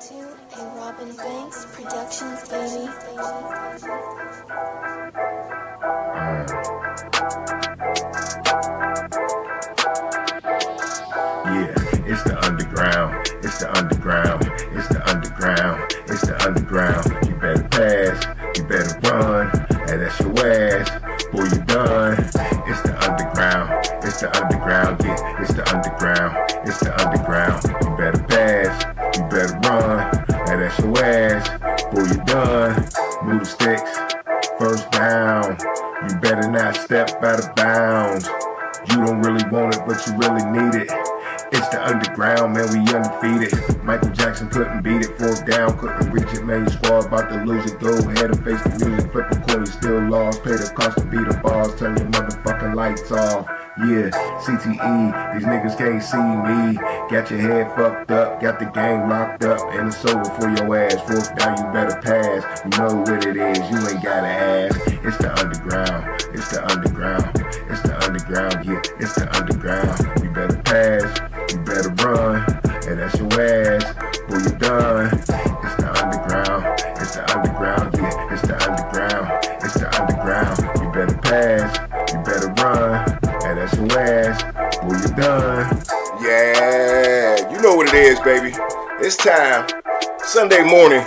to a Robin Banks Productions, baby. Yeah, it's the underground, it's the underground, it's the underground, it's the underground. You better pass, you better run, and that's your ass, boy, you done. It's the underground, it's the underground, yeah, it's the underground, it's the underground. You better pass, you better run, and that's your ass, boy, you done. Move the sticks, first down. You better not step out of bounds. You don't really want it, but you really need it. It's the underground, man, we undefeated. Michael Jackson couldn't beat it, fourth down, couldn't reach it, man, your squad about to lose it. Go ahead and face the music, flip a coin, you still lost. Pay the cost to beat the balls, turn your motherfucking lights off. Yeah, CTE, these niggas can't see me. Got your head fucked up, got the game locked up, and it's over for your ass. Fourth down, you better pass. You know what it is, you ain't gotta ask. It's the underground, it's the underground, it's the underground, yeah, it's the underground. You better pass, you better run, and that's your ass, boy, you done. It's the underground, it's the underground, yeah, it's the underground, it's the underground. You better pass, you better run, and that's your ass, boy, you done. Yeah, you know what it is, baby. It's time. Sunday morning.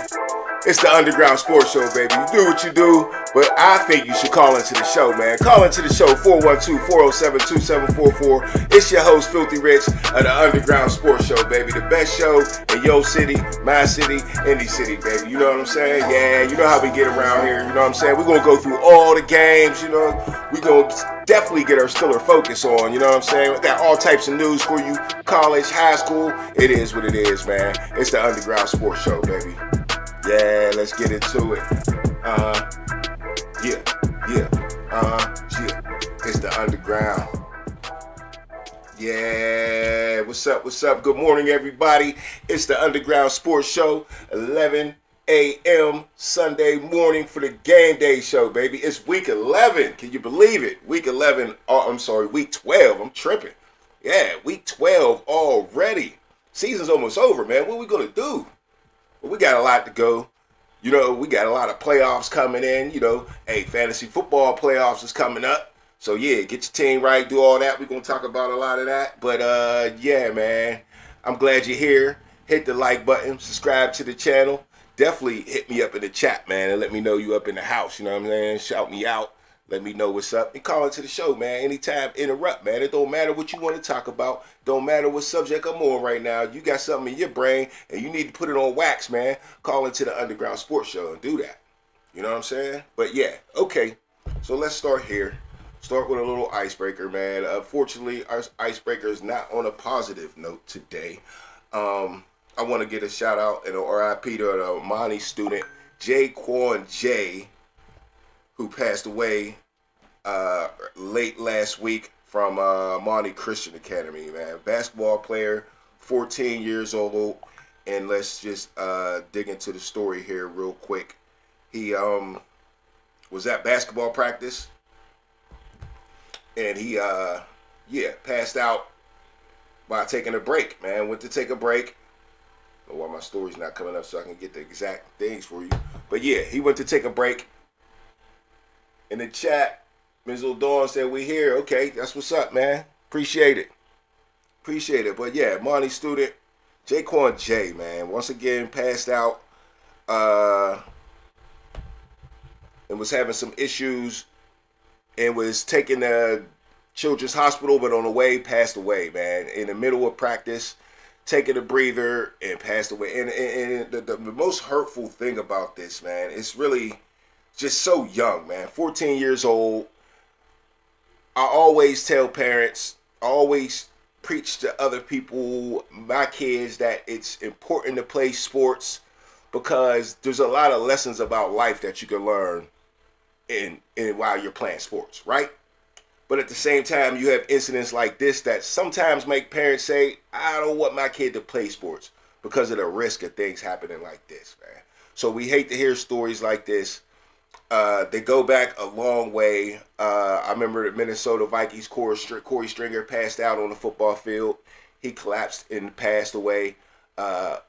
It's the Underground Sports Show, baby. You do what you do, but I think you should call into the show, man. Call into the show, 412-407-2744. It's your host, Filthy Rich, of the Underground Sports Show, baby. The best show in your city, my city, any city, baby. You know what I'm saying? Yeah, you know how we get around here. You know what I'm saying? We're going to go through all the games, you know. We're going to definitely get our Steeler focus on, you know what I'm saying? We got all types of news for you. College, high school. It is what it is, man. It's the Underground Sports Show, baby. Yeah, let's get into it. Yeah. It's the underground. Yeah, what's up? Good morning, everybody. It's the Underground Sports Show, 11 a.m. Sunday morning for the game day show, baby. It's week 11. Can you believe it? Week 11. Oh, I'm sorry, week 12. I'm tripping. Yeah, week 12 already. Season's almost over, man. What are we going to do? Well, we got a lot to go. You know, we got a lot of playoffs coming in. You know, hey, fantasy football playoffs is coming up. So, yeah, get your team right, do all that. We're going to talk about a lot of that. But, yeah, man, I'm glad you're here. Hit the like button. Subscribe to the channel. Definitely hit me up in the chat, man, and let me know you up in the house. You know what I'm saying? Shout me out. Let me know what's up. And call into the show, man. Anytime, interrupt, man. It don't matter what you want to talk about. Don't matter what subject I'm on right now. You got something in your brain and you need to put it on wax, man. Call into the Underground Sports Show and do that. You know what I'm saying? But yeah, okay. So let's start here. Start with a little icebreaker, man. Unfortunately, our icebreaker is not on a positive note today. I want to get a shout out and an RIP to an Omani student, Jaquan J, who passed away late last week from Monty Christian Academy, man. Basketball player, 14 years old. And let's just dig into the story here real quick. He was at basketball practice. And he, passed out by taking a break, man. Went to take a break. I don't know why my story's not coming up so I can get the exact things for you. But yeah, he went to take a break. In the chat, Ms. Dawn said, we here. Okay, that's what's up, man. Appreciate it. But yeah, Monty student, Jaquan J, man, once again passed out and was having some issues and was taken to Children's Hospital, but on the way, passed away, man. In the middle of practice, taking a breather and passed away. And the most hurtful thing about this, man, it's really just so young, man. 14 years old. I always tell parents, I always preach to other people, my kids, that it's important to play sports because there's a lot of lessons about life that you can learn in while you're playing sports, right? But at the same time, you have incidents like this that sometimes make parents say, I don't want my kid to play sports because of the risk of things happening like this, man. So we hate to hear stories like this. They go back a long way. I remember the Minnesota Vikings Corey Stringer passed out on the football field. He collapsed and passed away.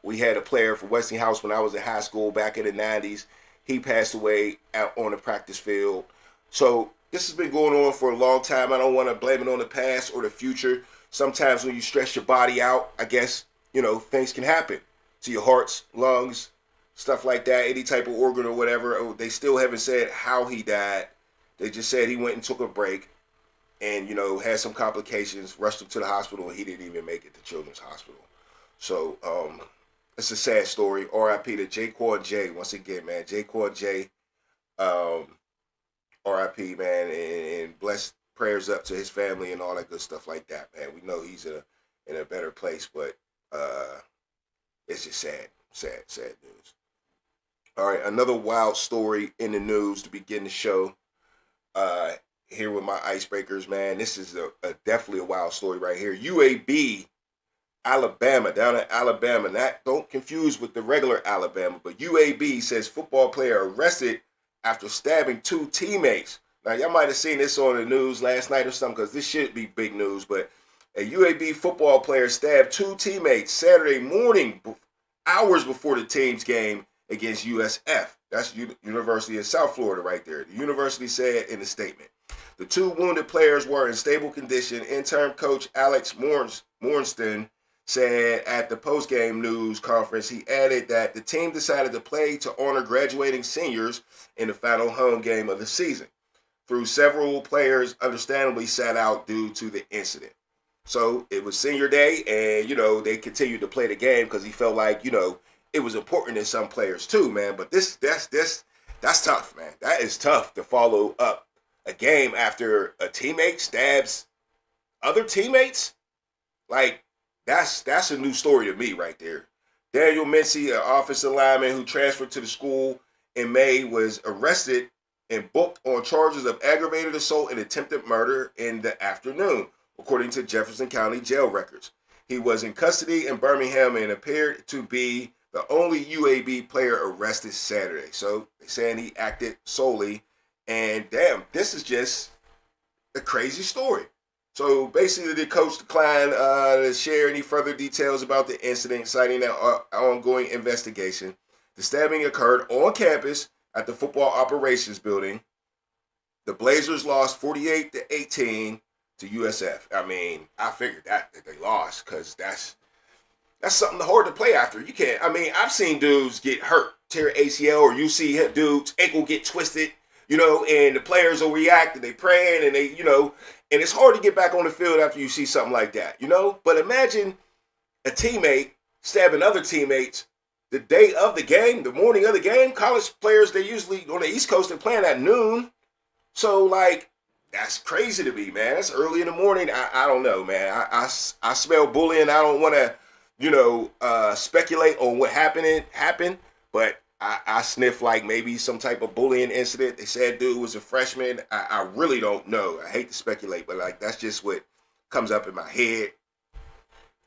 We had a player from Westinghouse when I was in high school back in the 90s. He passed away out on the practice field. So this has been going on for a long time. I don't want to blame it on the past or the future. Sometimes when you stress your body out, I guess, things can happen to your hearts, lungs, stuff like that, any type of organ or whatever. Oh, they still haven't said how he died. They just said he went and took a break and, had some complications, rushed him to the hospital, and he didn't even make it to Children's Hospital. So, it's a sad story. R.I.P. to Jaquan J. Once again, man. Jaquan J. R.I.P. man, and blessed prayers up to his family and all that good stuff like that, man. We know he's in a better place, but it's just sad news. All right, another wild story in the news to begin the show. Here with my icebreakers, man. This is definitely a wild story right here. UAB, Alabama, down in Alabama. Don't confuse with the regular Alabama, but UAB says football player arrested after stabbing 2 teammates. Now, y'all might have seen this on the news last night or something, because this should be big news, but a UAB football player stabbed 2 teammates Saturday morning, hours before the team's game against USF. That's University of South Florida right there. The university said in a statement. The 2 wounded players were in stable condition. Interim coach Alex Mornston said at the post-game news conference, he added that the team decided to play to honor graduating seniors in the final home game of the season. Through several players understandably sat out due to the incident. So it was senior day, and, they continued to play the game because he felt like, it was important to some players too, man. But that's tough, man. That is tough to follow up a game after a teammate stabs other teammates. Like, that's a new story to me right there. Daniel Mincy, an offensive lineman who transferred to the school in May, was arrested and booked on charges of aggravated assault and attempted murder in the afternoon, according to Jefferson County jail records. He was in custody in Birmingham and appeared to be the only UAB player arrested Saturday. So they're saying he acted solely. And damn, this is just a crazy story. So basically, the coach declined to share any further details about the incident, citing an ongoing investigation. The stabbing occurred on campus at the football operations building. The Blazers lost 48-18 to USF. I mean, I figured that they lost because that's something hard to play after. You can't. I mean, I've seen dudes get hurt, tear ACL, or you see dudes' ankle get twisted, and the players will react and they praying and they, and it's hard to get back on the field after you see something like that, But imagine a teammate stabbing other teammates the day of the game, the morning of the game. College players, they usually on the East Coast, they're playing at noon. So, that's crazy to me, man. That's early in the morning. I don't know, man. I smell bullying. I don't want to, speculate on what happened, but I sniff like maybe some type of bullying incident. They said dude was a freshman. I really don't know. I hate to speculate, but that's just what comes up in my head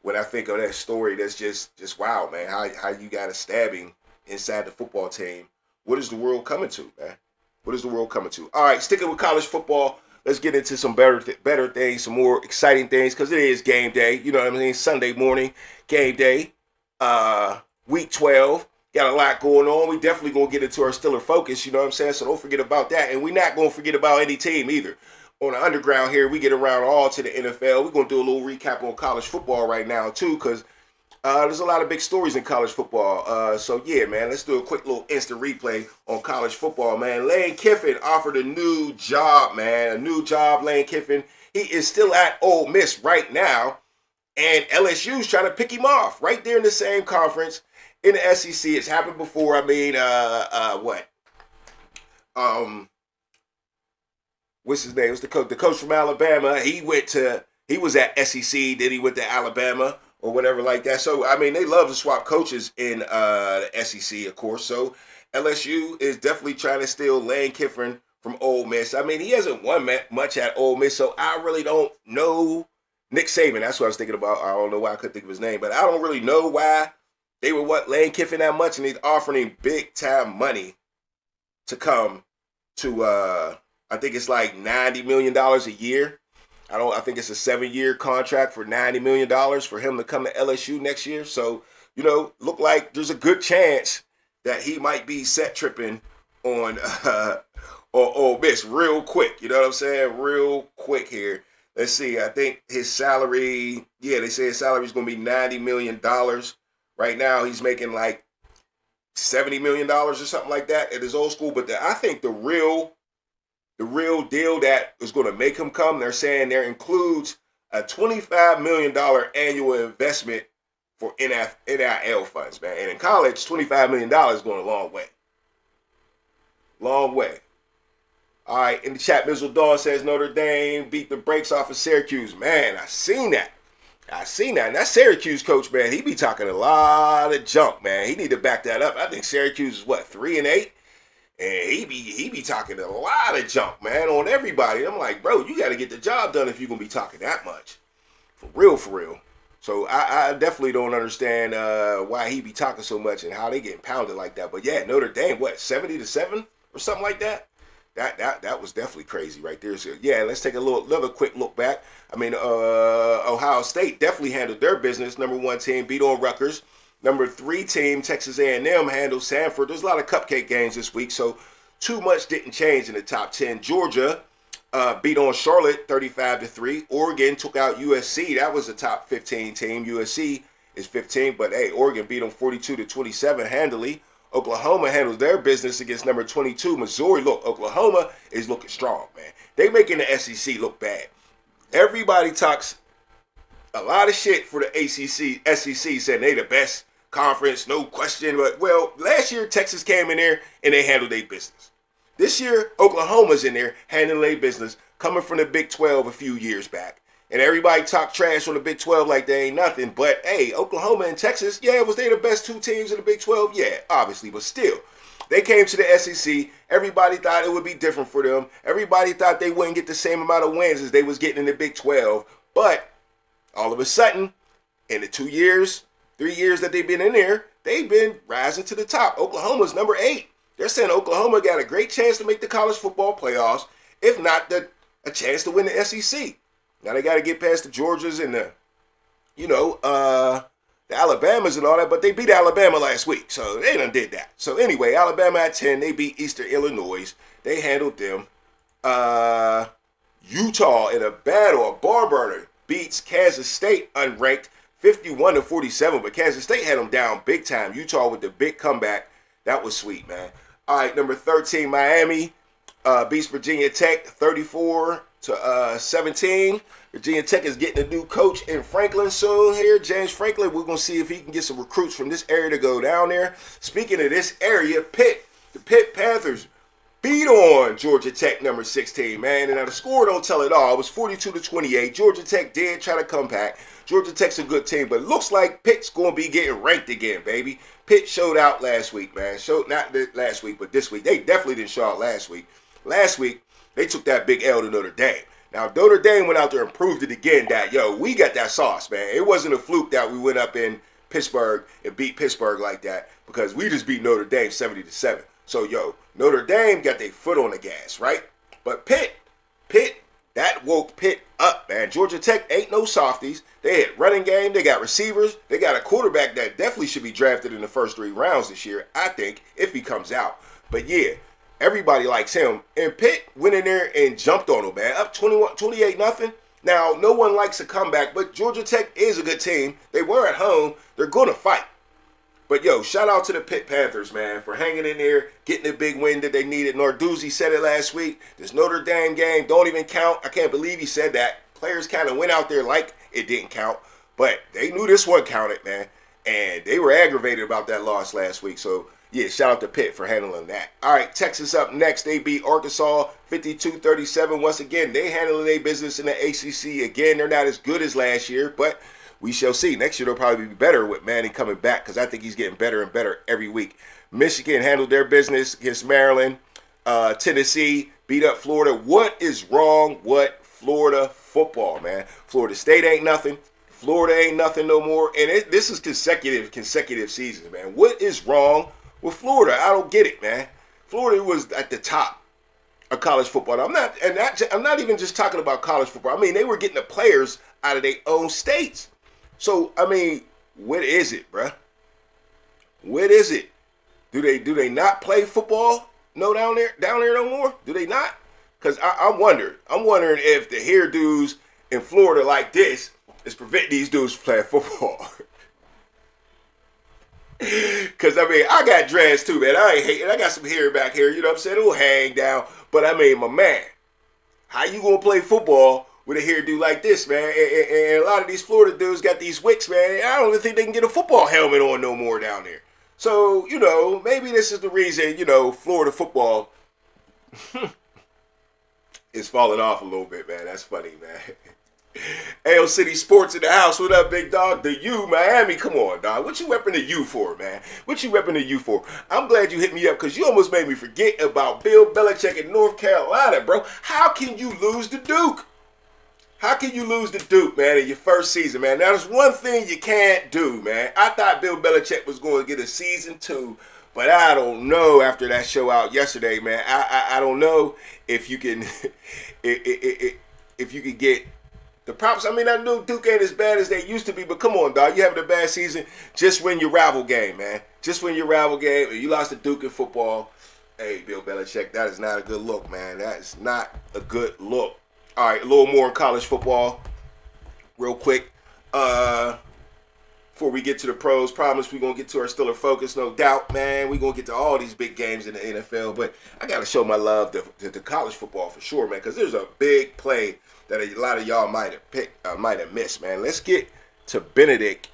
when I think of that story. That's just wow, man. How you got a stabbing inside the football team. What is the world coming to, man? What is the world coming to? All right, sticking with college football, let's get into some better things, some more exciting things, because it is game day. You know what I mean? Sunday morning, game day, week 12. Got a lot going on. We definitely going to get into our Steeler focus, you know what I'm saying? So don't forget about that. And we're not going to forget about any team either. On the underground here, we get around all to the NFL. We're going to do a little recap on college football right now, too, because there's a lot of big stories in college football. So, yeah, man, let's do a quick little instant replay on college football, man. Lane Kiffin offered a new job, man. A new job, Lane Kiffin. He is still at Ole Miss right now, and LSU's trying to pick him off right there in the same conference in the SEC. It's happened before. I mean, what's his name? It was the coach from Alabama. He was at SEC, then he went to Alabama or whatever like that. So, I mean, they love to swap coaches in the SEC, of course. So, LSU is definitely trying to steal Lane Kiffin from Ole Miss. I mean, he hasn't won much at Ole Miss, so I really don't know. Nick Saban, that's what I was thinking about. I don't know why I couldn't think of his name, but I don't really know why they would want Lane Kiffin that much, and they're offering him big-time money to come to, I think it's like $90 million a year. I think it's a 7-year contract for $90 million for him to come to LSU next year. So look like there's a good chance that he might be set tripping on Ole Miss real quick. You know what I'm saying? Real quick here. Let's see. I think his salary, they say his salary is going to be $90 million. Right now, he's making like $70 million or something like that at his old school. But I think the real deal that is going to make him come, they're saying there includes a $25 million annual investment for NIL funds, man. And in college, $25 million is going a long way. Long way. All right, in the chat, Mizzle Dawn says Notre Dame beat the brakes off of Syracuse. Man, I seen that. And that Syracuse coach, man, he be talking a lot of junk, man. He need to back that up. I think Syracuse is, 3-8? And he be talking a lot of junk, man, on everybody. I'm like, bro, you got to get the job done if you're going to be talking that much. For real. So I definitely don't understand why he be talking so much and how they getting pounded like that. But yeah, Notre Dame, 70-7 or something like that? That was definitely crazy right there. So yeah, let's take another quick look back. I mean, Ohio State definitely handled their business. Number 1 team beat on Rutgers. Number 3 team, Texas A&M, handled Sanford. There's a lot of cupcake games this week, so too much didn't change in the top 10. Georgia beat on Charlotte 35-3. Oregon took out USC. That was the top 15 team. USC is 15, but hey, Oregon beat them 42-27 handily. Oklahoma handles their business against number 22, Missouri. Look, Oklahoma is looking strong, man. They making the SEC look bad. Everybody talks a lot of shit for the SEC, saying they the best conference, no question. But, last year, Texas came in there and they handled their business. This year, Oklahoma's in there handling their business, coming from the Big 12 a few years back. And everybody talk trash on the Big 12 like they ain't nothing. But, hey, Oklahoma and Texas, was they the best 2 teams in the Big 12? Yeah, obviously. But still, they came to the SEC. Everybody thought it would be different for them. Everybody thought they wouldn't get the same amount of wins as they was getting in the Big 12. But all of a sudden, in the 3 years that they've been in there, they've been rising to the top. Oklahoma's number 8. They're saying Oklahoma got a great chance to make the college football playoffs, if not a chance to win the SEC. Now they got to get past the Georgias and the Alabamas and all that, but they beat Alabama last week, so they done did that. So anyway, Alabama at 10, they beat Eastern Illinois. They handled them. Utah in a battle, a bar burner, beats Kansas State unranked 51-47, but Kansas State had them down big time. Utah with the big comeback. That was sweet, man. All right, number 13, Miami beats Virginia Tech 34-17. Virginia Tech is getting a new coach in Franklin soon here. James Franklin, we're going to see if he can get some recruits from this area to go down there. Speaking of this area, the Pitt Panthers beat on Georgia Tech number 16, man. And now the score don't tell it all. It was 42-28. Georgia Tech did try to come back. Georgia Tech's a good team, but it looks like Pitt's going to be getting ranked again, baby. Pitt showed out last week, man. Not last week, but this week. They definitely didn't show out last week. Last week, they took that big L to Notre Dame. Now, Notre Dame went out there and proved it again that, we got that sauce, man. It wasn't a fluke that we went up in Pittsburgh and beat Pittsburgh like that, because we just beat Notre Dame 70-7. So, Notre Dame got their foot on the gas, right? But Pitt, that woke Pitt up, man. Georgia Tech ain't no softies. They had running game. They got receivers. They got a quarterback that definitely should be drafted in the first 3 rounds this year, I think, if he comes out. But, yeah, everybody likes him. And Pitt went in there and jumped on him, man. Up 28-0. Now, no one likes a comeback, but Georgia Tech is a good team. They were at home. They're going to fight. But, shout out to the Pitt Panthers, man, for hanging in there, getting the big win that they needed. Narduzzi said it last week. This Notre Dame game don't even count. I can't believe he said that. Players kind of went out there like it didn't count. But they knew this one counted, man. And they were aggravated about that loss last week. So, yeah, shout out to Pitt for handling that. All right, Texas up next. They beat Arkansas 52-37. Once again, they handling their business in the ACC. Again, they're not as good as last year, but we shall see. Next year, they'll probably be better with Manning coming back, because I think he's getting better and better every week. Michigan handled their business against Maryland. Tennessee beat up Florida. What is wrong with Florida football, man? Florida State ain't nothing. Florida ain't nothing no more. And this is consecutive seasons, man. What is wrong with Florida? I don't get it, man. Florida was at the top of college football. I'm not even just talking about college football. I mean, they were getting the players out of their own states. So, I mean, what is it, bruh? What is it? Do they not play football? No, down there no more. Do they not? Because I'm wondering if the hairdos in Florida like this is preventing these dudes from playing football. Because, I mean, I got dreads too, man. I ain't hating. I got some hair back here, you know what I'm saying? It'll hang down. But, I mean, my man, how you going to play football with a hairdo like this, man? And a lot of these Florida dudes got these wicks, man. I don't even think they can get a football helmet on no more down there. So, you know, maybe this is the reason, you know, Florida football is falling off a little bit, man. That's funny, man. AL City Sports in the house. What up, big dog? The U, Miami. Come on, dog. What you repping the U for, man? What you repping the U for? I'm glad you hit me up because you almost made me forget about Bill Belichick in North Carolina, bro. How can you lose to Duke? How can you lose to Duke, man, in your first season, man? Now, there's one thing you can't do, man. I thought Bill Belichick was going to get a season 2, but I don't know after that show out yesterday, man. I don't know if you can if you can get the props. I mean, I know Duke ain't as bad as they used to be, but come on, dog. You having a bad season, just win your rival game, man. Just win your rival game. If you lost to Duke in football, hey, Bill Belichick, that is not a good look, man. That is not a good look. All right, a little more in college football real quick. Before we get to the pros, promise we're going to get to our Steeler focus, no doubt, man. We're going to get to all these big games in the NFL, but I got to show my love to college football for sure, man, because there's a big play that a lot of y'all might have missed, man. Let's get to Benedict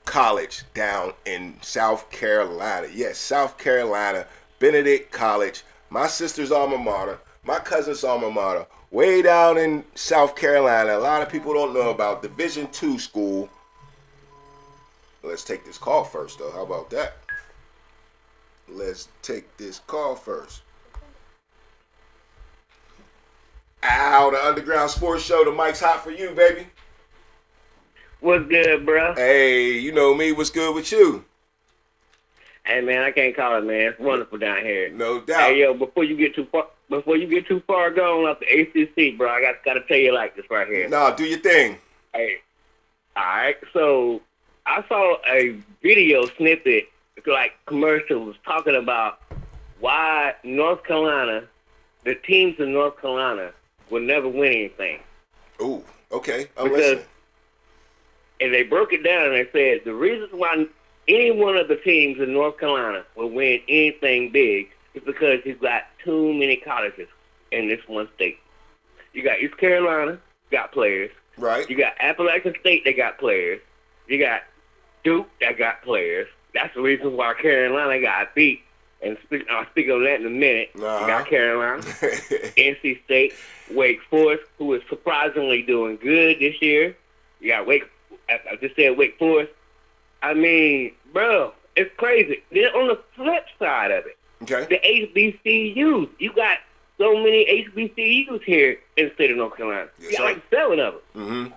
College down in South Carolina. Yes, South Carolina, Benedict College, my sister's alma mater, my cousin's alma mater, way down in South Carolina. A lot of people don't know about Division II school. Let's take this call first, though. How about that? Let's take this call first. Ow, the Underground Sports Show. The mic's hot for you, baby. What's good, bro? Hey, you know me. What's good with you? Hey, man, I can't call it, man. It's wonderful down here. No doubt. Hey, yo, before you get too far gone up the ACC, bro, I got to tell you like this right here. Nah, do your thing. Hey, all right. So I saw a video snippet, like commercial, was talking about why North Carolina, the teams in North Carolina, will never win anything. Ooh, okay. I'm listening. And they broke it down and they said the reason why any one of the teams in North Carolina will win anything big is because you've got too many colleges in this one state. You got East Carolina, got players. Right. You got Appalachian State, they got players. You got Duke, that got players. That's the reason why Carolina got beat. And I'll speak on that in a minute. Uh-huh. You got Carolina, NC State, Wake Forest, who is surprisingly doing good this year. You got I just said Wake Forest. I mean, bro, it's crazy. Then on the flip side of it, Okay. the HBCUs, you got so many HBCUs here in the state of North Carolina. Yes, you got sir. like 7 of them. Mm-hmm.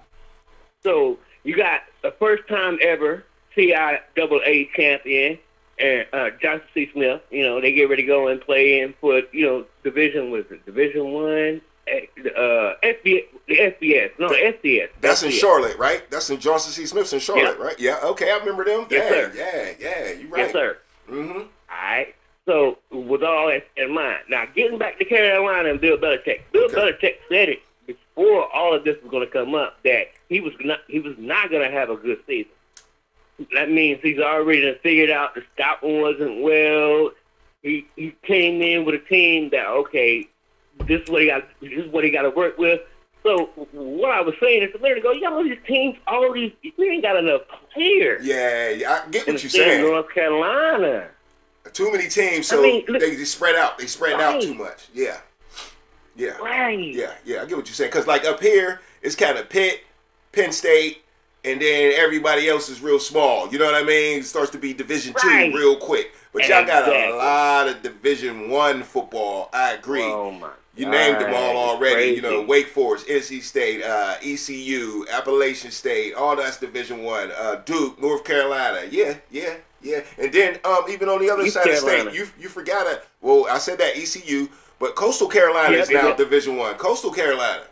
So you got the first time ever CIAA champion and Johnson C. Smith. You know, they get ready to go and play in for, Division 1, FBS. No, FCS. That's in FCS. Charlotte, right? That's in Johnson C. Smith's in Charlotte, Yeah. right? Yeah, okay, I remember them. Yes, sir. Yeah, you right. Yes, sir. Mm-hmm. All right. So with all that in mind, now getting back to Carolina and Bill Belichick. Bill Belichick said it before all of this was going to come up that he was not going to have a good season. That means he's already figured out the scouting wasn't well. He came in with a team that this is what he got to work with. So what I was saying is a minute ago, all these teams, we ain't got enough players. Yeah, I get In what the you're state of saying. North Carolina. Too many teams, so I mean, look, they spread out. They spread out right. too much. Yeah. Right. Yeah, I get what you're saying. Because, like, up here, it's kind of Pitt, Penn State, and then everybody else is real small. You know what I mean? It starts to be Division Right. II real quick. But y'all got a Exactly. lot of Division I football. I agree. Oh, my You God. named them all already. Crazy. Wake Forest, NC State, ECU, Appalachian State, all that's Division I. Duke, North Carolina. Yeah. And then even on the other East side Carolina. of the state, you forgot it. Well, I said that ECU, but Coastal Carolina is now Division I. Coastal Carolina.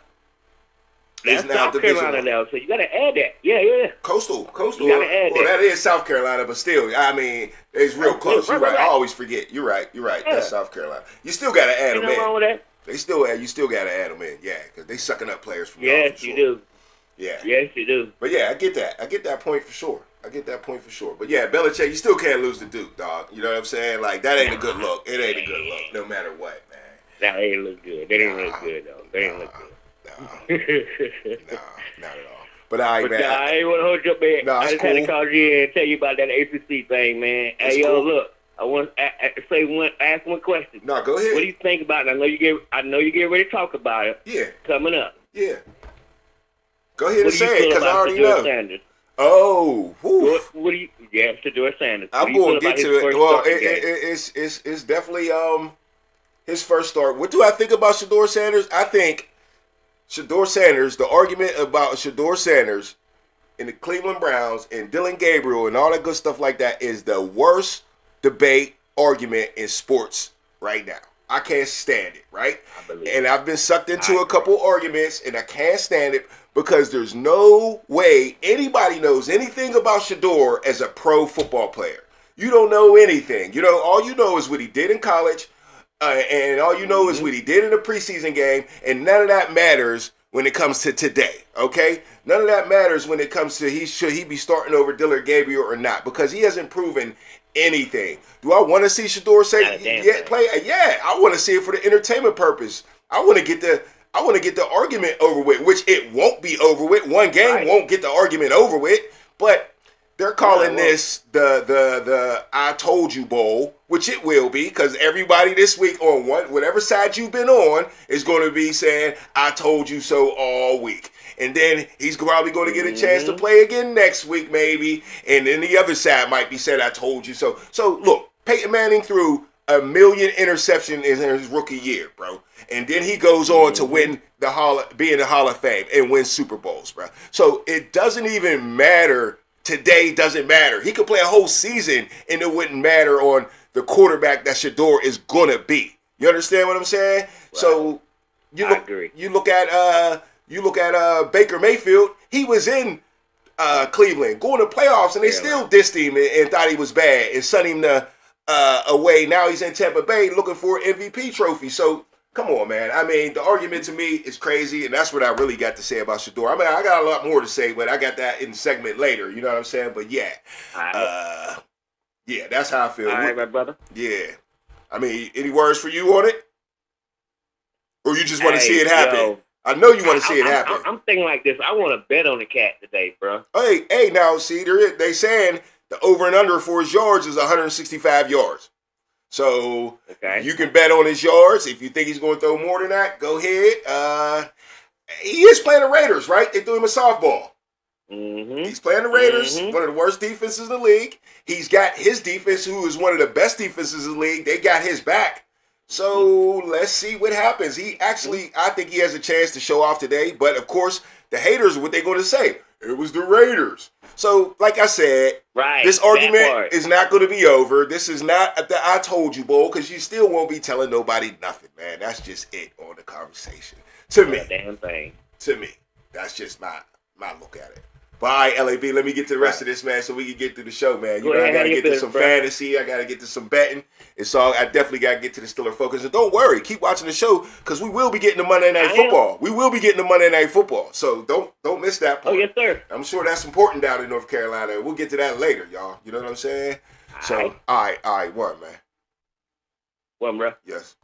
is That's now South Division Carolina One. now, so you got to add that. Yeah. Coastal. You gotta add Well, that. that is South Carolina, but still, I mean, it's real Right, close. You're right, right. I right. always forget. You're right. Yeah. That's South Carolina. You still got to add Ain't them nothing wrong in. with that. You still got to add them in. Yeah, because they sucking up players from y'all Yes, for you sure. do. Yeah. Yes, you do. But yeah, I get that point for sure. But yeah, Belichick, you still can't lose to Duke, dog. You know what I'm saying? Like, that ain't a good look. It ain't a good look, no matter what, man. That ain't look good. That ain't look good, though. That ain't look good. Nah, not at all. But all right, But man. I ain't want to hold you up, man. Nah, I it's just had to cool. call you in and tell you about that ACC thing, man. It's Hey, yo, cool. look, I want to ask one question. No, go ahead. What do you think about it? I know you get ready to talk about it Yeah, coming up. yeah. Go ahead and What do you say it, feel because I about already Shedeur know. Sanders? Oh, whew. What do you? Yeah, Shedeur Sanders. What I'm do you going feel to get about his to it. first Well, starting game? it's definitely his first start. What do I think about Shedeur Sanders? I think Shedeur Sanders, the argument about Shedeur Sanders and the Cleveland Browns and Dylan Gabriel and all that good stuff like that is the worst debate argument in sports right now. I can't stand it, right? I believe And I've been sucked into I a agree. couple arguments, and I can't stand it because there's no way anybody knows anything about Shedeur as a pro football player. You don't know anything. You know, all you know is what he did in college, and all you know is what he did in a preseason game, and none of that matters when it comes to today, okay? None of that matters when it comes to should he be starting over Dylan Gabriel or not, because he hasn't proven anything. Do I want to see Shedeur say Not a damn yeah, thing. play? Yeah, I want to see it for the entertainment purpose. I want to get the argument over with, which it won't be over with. One game Right. won't get the argument over with, but they're calling it won't. this the I told you bowl, which it will be, because everybody this week on whatever side you've been on is going to be saying I told you so all week. And then he's probably going to get a chance to play again next week, maybe. And then the other side might be saying, I told you so. So, look, Peyton Manning threw 1 million interceptions in his rookie year, bro. And then he goes on to win be in the Hall of Fame and win Super Bowls, bro. So, it doesn't even matter. Today doesn't matter. He could play a whole season and it wouldn't matter on the quarterback that Shedeur is going to be. You understand what I'm saying? Right. So, I agree. You look at Baker Mayfield. He was in Cleveland going to playoffs, and they still dissed him and thought he was bad and sent him away. Now he's in Tampa Bay looking for an MVP trophy. So come on, man. I mean, the argument to me is crazy, and that's what I really got to say about Shedeur. I mean, I got a lot more to say, but I got that in the segment later. You know what I'm saying? But yeah, yeah, that's how I feel. All right, my brother. Yeah. I mean, any words for you on it? Or you just want to see it happen? Yo, I know you want to see it happen. I'm thinking like this. I want to bet on the cat today, bro. Hey, now, see, they saying the over and under for his yards is 165 yards. So you can bet on his yards. If you think he's going to throw more than that, go ahead. He is playing the Raiders, right? They threw him a softball. Mm-hmm. He's playing the Raiders, Mm-hmm. one of the worst defenses in the league. He's got his defense, who is one of the best defenses in the league. They got his back. So let's see what happens. I think he has a chance to show off today. But, of course, the haters, what they going to say? It was the Raiders. So, like I said, Right, this that argument part. is not going to be over. This is not the I told you bowl, because you still won't be telling nobody nothing, man. That's just it on the conversation. To me. That damn thing. To me. That's just my look at it. But all right, LAB, let me get to the rest of this, man, so we can get through the show, man. You know, I got to get to some fantasy. I got to get to some betting. And so I definitely got to get to the Steeler focus. And don't worry, keep watching the show, because we will be getting the Monday Night Football. We will be getting the Monday Night Football. So don't miss that part. Oh, yes, sir. I'm sure that's important down in North Carolina. We'll get to that later, y'all. You know what I'm saying? So, all right, one, man. One, bro. Yes.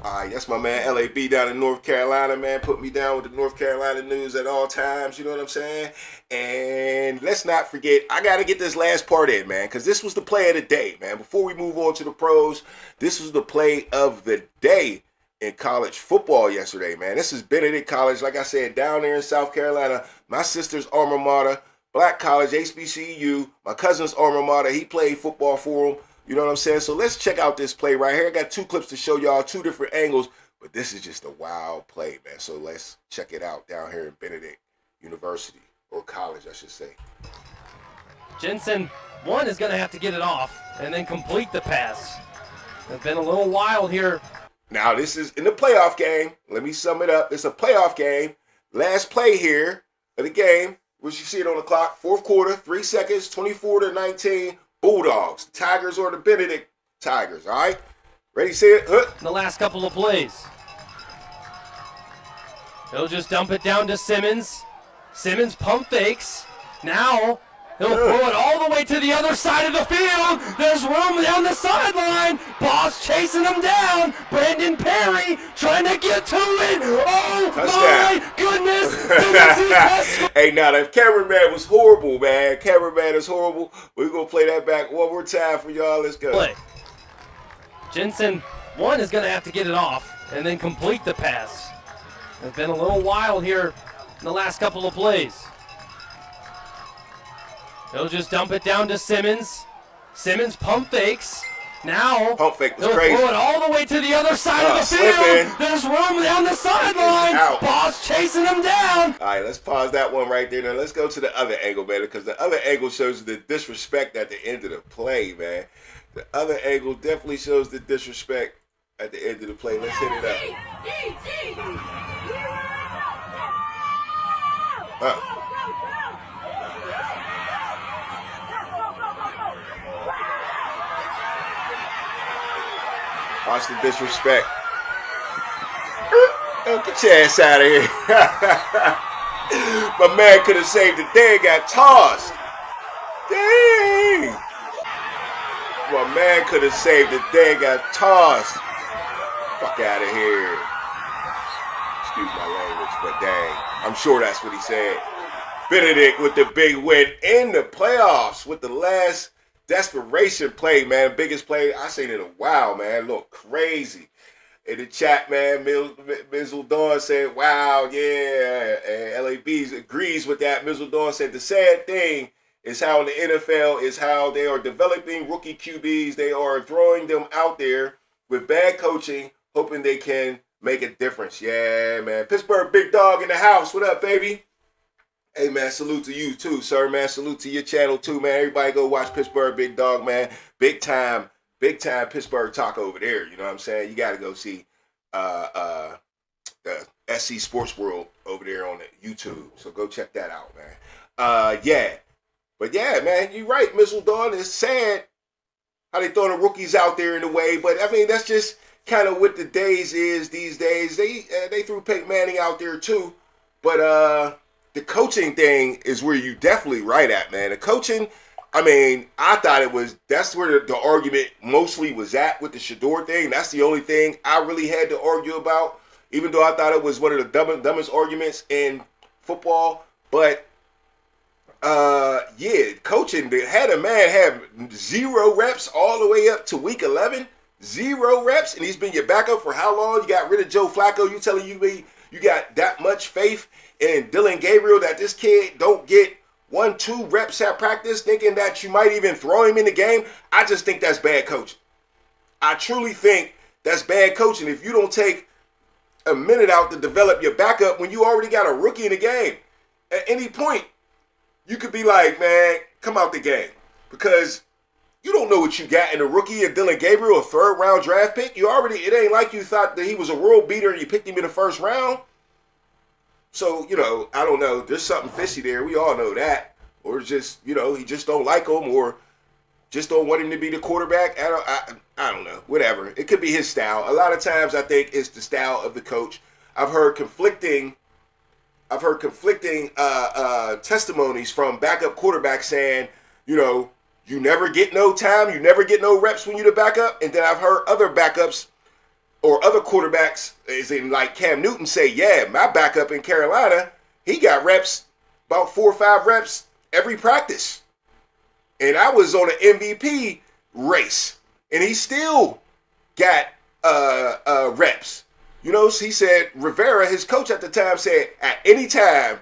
All right, that's my man LAB down in North Carolina, man. Put me down with the North Carolina news at all times, you know what I'm saying? And let's not forget, I got to get this last part in, man, because this was the play of the day, man. Before we move on to the pros, this was the play of the day in college football yesterday, man. This is Benedict College, like I said, down there in South Carolina. My sister's alma mater, Black College, HBCU. My cousin's alma mater, he played football for him. You know what I'm saying? So let's check out this play right here. I got two clips to show y'all, two different angles, but this is just a wild play, man. So let's check it out down here in Benedict University, or college, I should say. Jensen, one, is going to have to get it off and then complete the pass. It's been a little wild here Now, this is in the playoff game. Let me sum it up. It's a playoff game. Last play here of the game, which you see it on the clock. Fourth quarter, 3 seconds, 24-19. Bulldogs. Tigers or the Benedict Tigers, all right? Ready, set, hook. In the last couple of plays. He'll just dump it down to Simmons. Simmons pump fakes. Now he'll throw it all the way to the other side of the field. There's room down the sideline. Boss chasing him down. Brandon Perry trying to get to it. Oh Touchdown. my goodness. Hey, now that cameraman was horrible, man. Cameraman is horrible. We're going to play that back one more time for y'all. Let's go. Play. Jensen, one, is going to have to get it off and then complete the pass. It's been a little wild here in the last couple of plays. He'll just dump it down to Simmons. Simmons pump fakes. Now Pump fake was he'll crazy. throw it all the way to the other side of the Slipping. field. There's room down the sideline. Out. Boss chasing him down. All right, let's pause that one right there. Now let's go to the other angle, man, because the other angle shows the disrespect at the end of the play, man. The other angle definitely shows the disrespect at the end of the play. Let's hit it up. Watch the disrespect. Get your ass out of here. My man could have saved the day, got tossed. Dang. My man could have saved the day, got tossed. Fuck out of here. Excuse my language, but dang. I'm sure that's what he said. Benedict with the big win in the playoffs with the last desperation play, man. Biggest play I've seen in a while, man. Look crazy. In the chat, man, Mizzle Dawn said, wow, yeah. And LAB agrees with that. Mizzle Dawn said, the sad thing is how in the NFL is how they are developing rookie QBs. They are throwing them out there with bad coaching, hoping they can make a difference. Yeah, man. Pittsburgh Big Dog in the house. What up, baby? Hey, man, salute to you, too, sir, man. Salute to your channel, too, man. Everybody go watch Pittsburgh Big Dog, man. Big time Pittsburgh talk over there. You know what I'm saying? You got to go see the SC Sports World over there on the YouTube. So go check that out, man. Yeah. But, yeah, man, you're right, Mizzle Dawn. It's sad how they throw the rookies out there in a way. But, I mean, that's just kind of what the days is these days. They threw Peyton Manning out there, too. But, the coaching thing is where you definitely right at, man. The coaching, I mean, I thought that's where the argument mostly was at with the Shedeur thing. That's the only thing I really had to argue about, even though I thought it was one of the dumbest arguments in football. But, yeah, coaching, they had a man have 0 reps all the way up to week 11. 0 reps, and he's been your backup for how long? You got rid of Joe Flacco. You telling you got that much faith in Dillon Gabriel that this kid don't get 1-2 reps at practice, thinking that you might even throw him in the game? I just think that's bad coaching. I truly think that's bad coaching. If you don't take a minute out to develop your backup when you already got a rookie in the game, at any point, you could be like, man, come out the game. Because you don't know what you got in a rookie and Dillon Gabriel, a 3rd-round draft pick. It ain't like you thought that he was a world beater and you picked him in the 1st round. So, you know, I don't know. There's something fishy there. We all know that. Or just, you know, he just don't like him or just don't want him to be the quarterback. I don't know. Whatever. It could be his style. A lot of times I think it's the style of the coach. I've heard conflicting testimonies from backup quarterbacks saying, you know, you never get no time, you never get no reps when you're the backup. And then I've heard other backups or other quarterbacks, as in like Cam Newton, say, yeah, my backup in Carolina, he got reps, about 4 or 5 reps every practice. And I was on an MVP race, and he still got reps. You know, he said, Rivera, his coach at the time, said, at any time,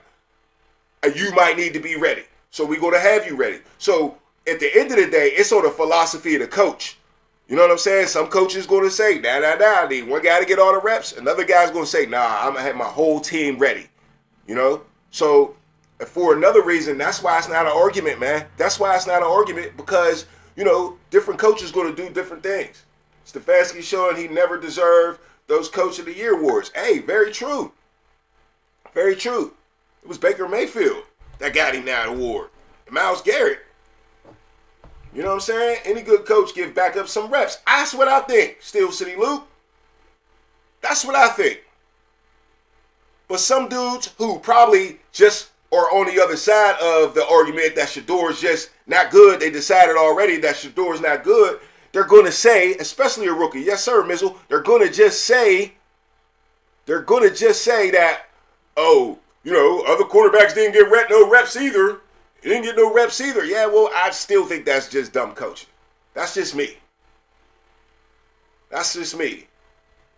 you might need to be ready. So we're going to have you ready. So at the end of the day, it's on the philosophy of the coach. You know what I'm saying? Some coaches going to say, I need one guy to get all the reps. Another guy's going to say, I'm going to have my whole team ready. You know? So for another reason, that's why it's not an argument, man. That's why it's not an argument because, you know, different coaches going to do different things. Stefanski showing he never deserved those Coach of the Year awards. Hey, very true. Very true. It was Baker Mayfield that got him that award. And Myles Garrett. You know what I'm saying? Any good coach give back up some reps. That's what I think, Steel City Luke. That's what I think. But some dudes who probably just are on the other side of the argument that Shedeur is just not good, they decided already that Shedeur is not good, they're going to say, especially a rookie, yes sir, Mizzle, they're going to just say that, oh, you know, other quarterbacks didn't get no reps either. He didn't get no reps either. Yeah, well, I still think that's just dumb coaching. That's just me. That's just me.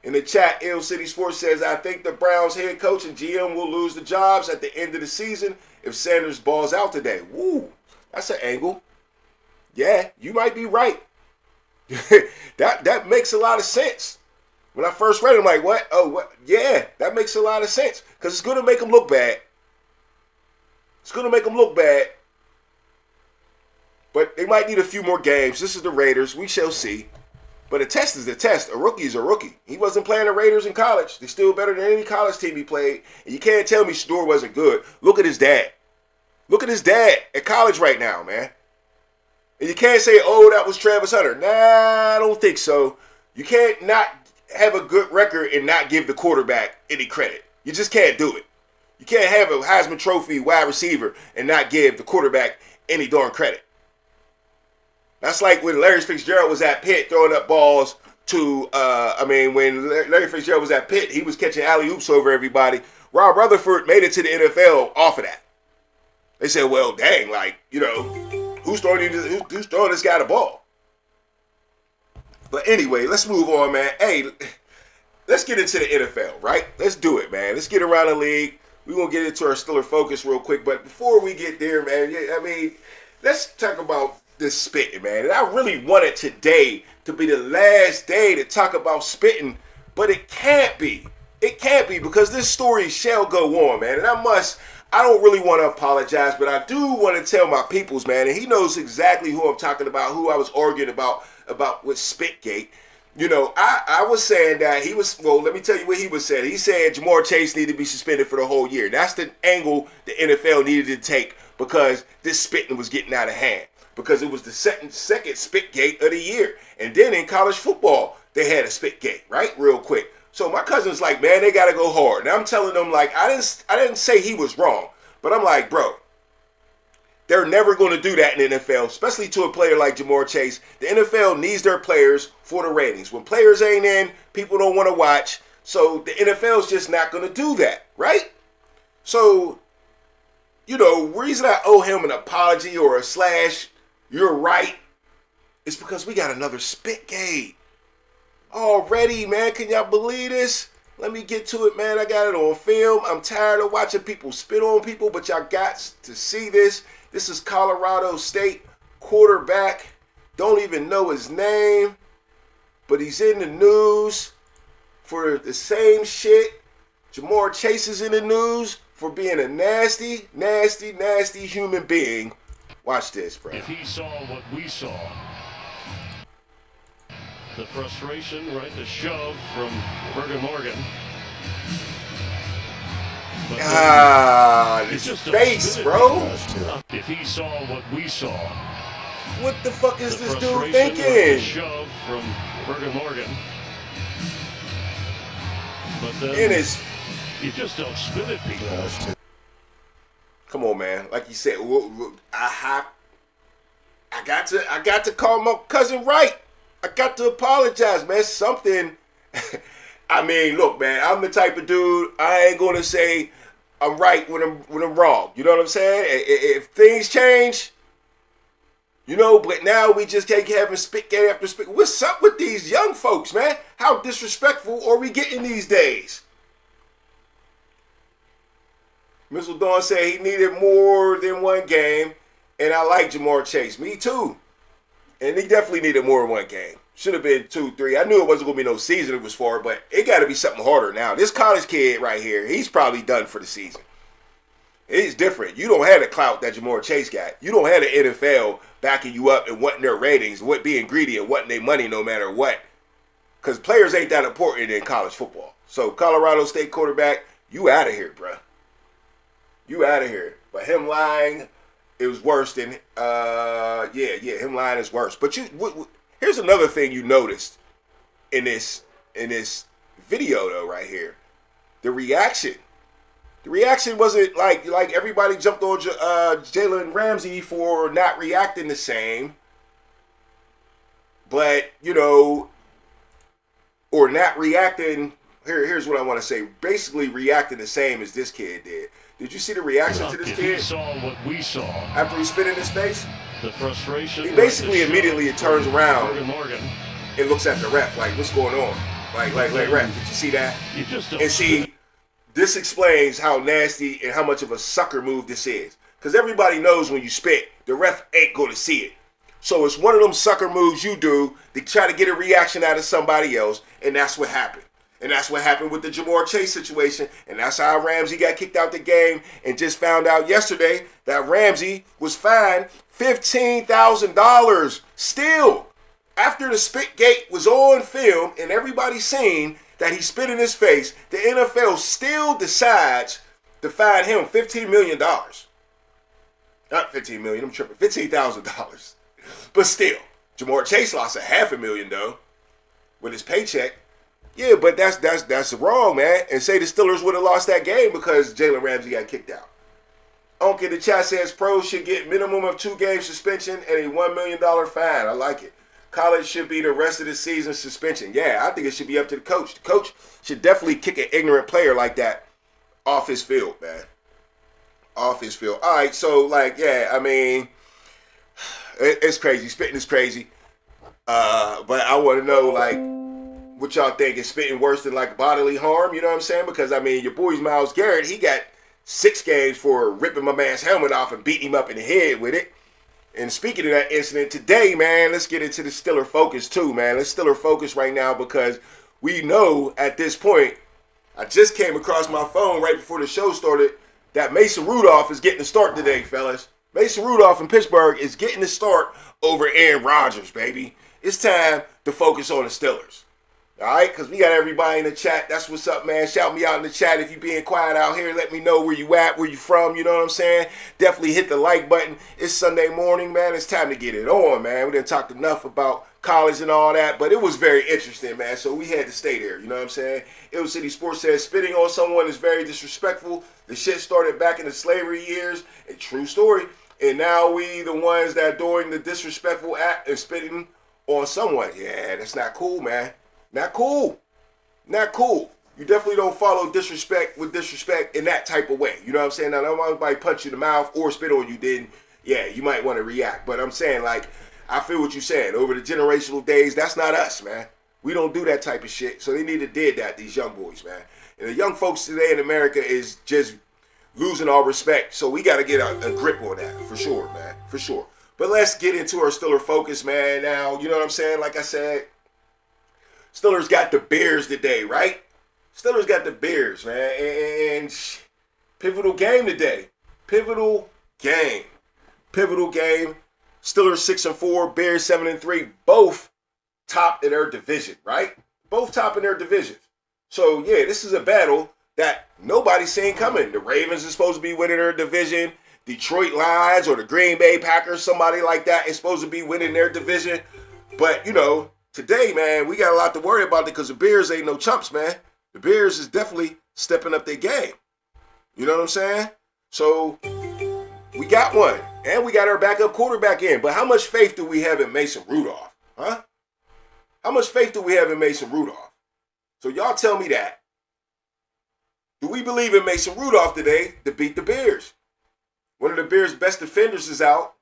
In the chat, Ill City Sports says, I think the Browns head coach and GM will lose the jobs at the end of the season if Sanders balls out today. Woo, that's an angle. Yeah, you might be right. that makes a lot of sense. When I first read it, I'm like, what? Oh, what? Yeah, that makes a lot of sense. Because it's going to make them look bad. It's going to make them look bad. But they might need a few more games. This is the Raiders. We shall see. But a test is a test. A rookie is a rookie. He wasn't playing the Raiders in college. They're still better than any college team he played. And you can't tell me Shedeur wasn't good. Look at his dad. Look at his dad at college right now, man. And you can't say, oh, that was Travis Hunter. Nah, I don't think so. You can't not have a good record and not give the quarterback any credit. You just can't do it. You can't have a Heisman Trophy wide receiver and not give the quarterback any darn credit. That's like when Larry Fitzgerald was at Pitt throwing up balls to, when Larry Fitzgerald was at Pitt, he was catching alley-oops over everybody. Rob Rutherford made it to the NFL off of that. They said, well, dang, like, you know, who's throwing this guy the ball? But anyway, let's move on, man. Hey, let's get into the NFL, right? Let's do it, man. Let's get around the league. We're going to get into our Steeler focus real quick. But before we get there, man, let's talk about this spitting, man. And I really wanted today to be the last day to talk about spitting, but it can't be. It can't be because this story shall go on, man. And I don't really want to apologize, but I do want to tell my peoples, man, and he knows exactly who I'm talking about, who I was arguing about with Spitgate. You know, I was saying that let me tell you what he was saying. He said Ja'Marr Chase needed to be suspended for the whole year. That's the angle the NFL needed to take because this spitting was getting out of hand. Because it was the second Spitgate of the year. And then in college football, they had a Spitgate, right? Real quick. So my cousin's like, man, they got to go hard. And I'm telling them, like, I didn't say he was wrong. But I'm like, bro, they're never going to do that in the NFL, especially to a player like Ja'Marr Chase. The NFL needs their players for the ratings. When players ain't in, people don't want to watch. So the NFL's just not going to do that, right? So, you know, reason I owe him an apology or a slash, you're right, is because we got another Spitgate already, man. Can y'all believe this? Let me get to it, man. I got it on film. I'm tired of watching people spit on people, but y'all got to see this. This is Colorado State quarterback. Don't even know his name, but he's in the news for the same shit. Ja'Marr Chase is in the news for being a nasty, nasty, nasty human being. Watch this, bro. If he saw what we saw, the frustration, right, the shove from Bergen Morgan. His face, bro. If he saw what we saw, what the fuck is this dude right, thinking? the shove from Bergen Morgan. But then you just don't spit at people. Come on, man. Like you said, I got to call my cousin right. I got to apologize, man. Something. I mean, look, man. I'm the type of dude. I ain't gonna say I'm right when I'm wrong. You know what I'm saying? If things change, you know. But now we just can't having Spitgate after spit. What's up with these young folks, man? How disrespectful are we getting these days? Mr. Dawn said he needed more than one game, and I like Ja'Marr Chase. Me too. And he definitely needed more than one game. Should have been 2, 3. I knew it wasn't going to be no season it was for, but it got to be something harder now. This college kid right here, he's probably done for the season. It's different. You don't have the clout that Ja'Marr Chase got. You don't have the NFL backing you up and wanting their ratings, being greedy and wanting their money no matter what. Because players ain't that important in college football. So Colorado State quarterback, you out of here, bro. You out of here. But him lying, it was worse than him lying is worse. But here's another thing you noticed in this video though, right here. The reaction. The reaction wasn't like everybody jumped on Jalen Ramsey for not reacting the same. But, or not reacting. Here's what I want to say. Basically reacting the same as this kid did. Did you see the reaction to this If kid? he saw what we saw. After he spit in his face? The frustration. He basically immediately turns around Morgan. and looks at the ref like, what's going on? Like, ref, did you see that? You just don't And see, this explains how nasty and how much of a sucker move this is. Because everybody knows when you spit, the ref ain't going to see it. So it's one of them sucker moves you do to try to get a reaction out of somebody else, and that's what happened. And that's what happened with the Jamar Chase situation, and that's how Ramsey got kicked out the game, and just found out yesterday that Ramsey was fined $15,000 still. After the spit gate was on film and everybody seen that he spit in his face, the NFL still decides to fine him $15 million. Not $15 million, I'm tripping, $15,000. But still, Jamar Chase lost $500,000 though with his paycheck. Yeah, but that's wrong, man. And say the Steelers would have lost that game because Jalen Ramsey got kicked out. Uncle the chat says pros should get minimum of 2-game suspension and a $1 million fine. I like it. College should be the rest of the season suspension. Yeah, I think it should be up to the coach. The coach should definitely kick an ignorant player like that off his field, man. Off his field. All right, so it's crazy. Spitting is crazy. But I want to know, what y'all think? Is spitting worse than, bodily harm? You know what I'm saying? Because, your boy's Myles Garrett, he got 6 games for ripping my man's helmet off and beating him up in the head with it. And speaking of that incident today, man, let's get into the Steeler focus too, man. Let's Steeler focus right now because we know at this point, I just came across my phone right before the show started that Mason Rudolph is getting the start today, fellas. Mason Rudolph in Pittsburgh is getting the start over Aaron Rodgers, baby. It's time to focus on the Steelers. All right, because we got everybody in the chat. That's what's up, man. Shout me out in the chat if you're being quiet out here. Let me know where you at, where you from. You know what I'm saying? Definitely hit the like button. It's Sunday morning, man. It's time to get it on, man. We didn't talk enough about college and all that, but it was very interesting, man. So we had to stay there. You know what I'm saying? Ill City Sports says spitting on someone is very disrespectful. The shit started back in the slavery years. A true story. And now we the ones that doing the disrespectful act and spitting on someone. Yeah, that's not cool, man. Not cool. Not cool. You definitely don't follow disrespect with disrespect in that type of way. You know what I'm saying? Now, nobody punch you in the mouth or spit on you, then, yeah, you might want to react. But I'm saying, I feel what you're saying. Over the generational days, that's not us, man. We don't do that type of shit. So they need to did that, these young boys, man. And the young folks today in America is just losing all respect. So we got to get a grip on that, for sure, man. For sure. But let's get into our Steeler focus, man. Now, you know what I'm saying? Like I said, Steelers got the Bears today, right? Steelers got the Bears, man. And pivotal game today. Pivotal game. Steelers 6-4, Bears 7-3. Both top in their division, right? Both top in their divisions. So, yeah, this is a battle that nobody's seen coming. The Ravens is supposed to be winning their division. Detroit Lions or the Green Bay Packers, somebody like that is supposed to be winning their division. But, today, man, we got a lot to worry about because the Bears ain't no chumps, man. The Bears is definitely stepping up their game. You know what I'm saying? So, we got one. And we got our backup quarterback in. But how much faith do we have in Mason Rudolph? Huh? How much faith do we have in Mason Rudolph? So, y'all tell me that. Do we believe in Mason Rudolph today to beat the Bears? One of the Bears' best defenders is out.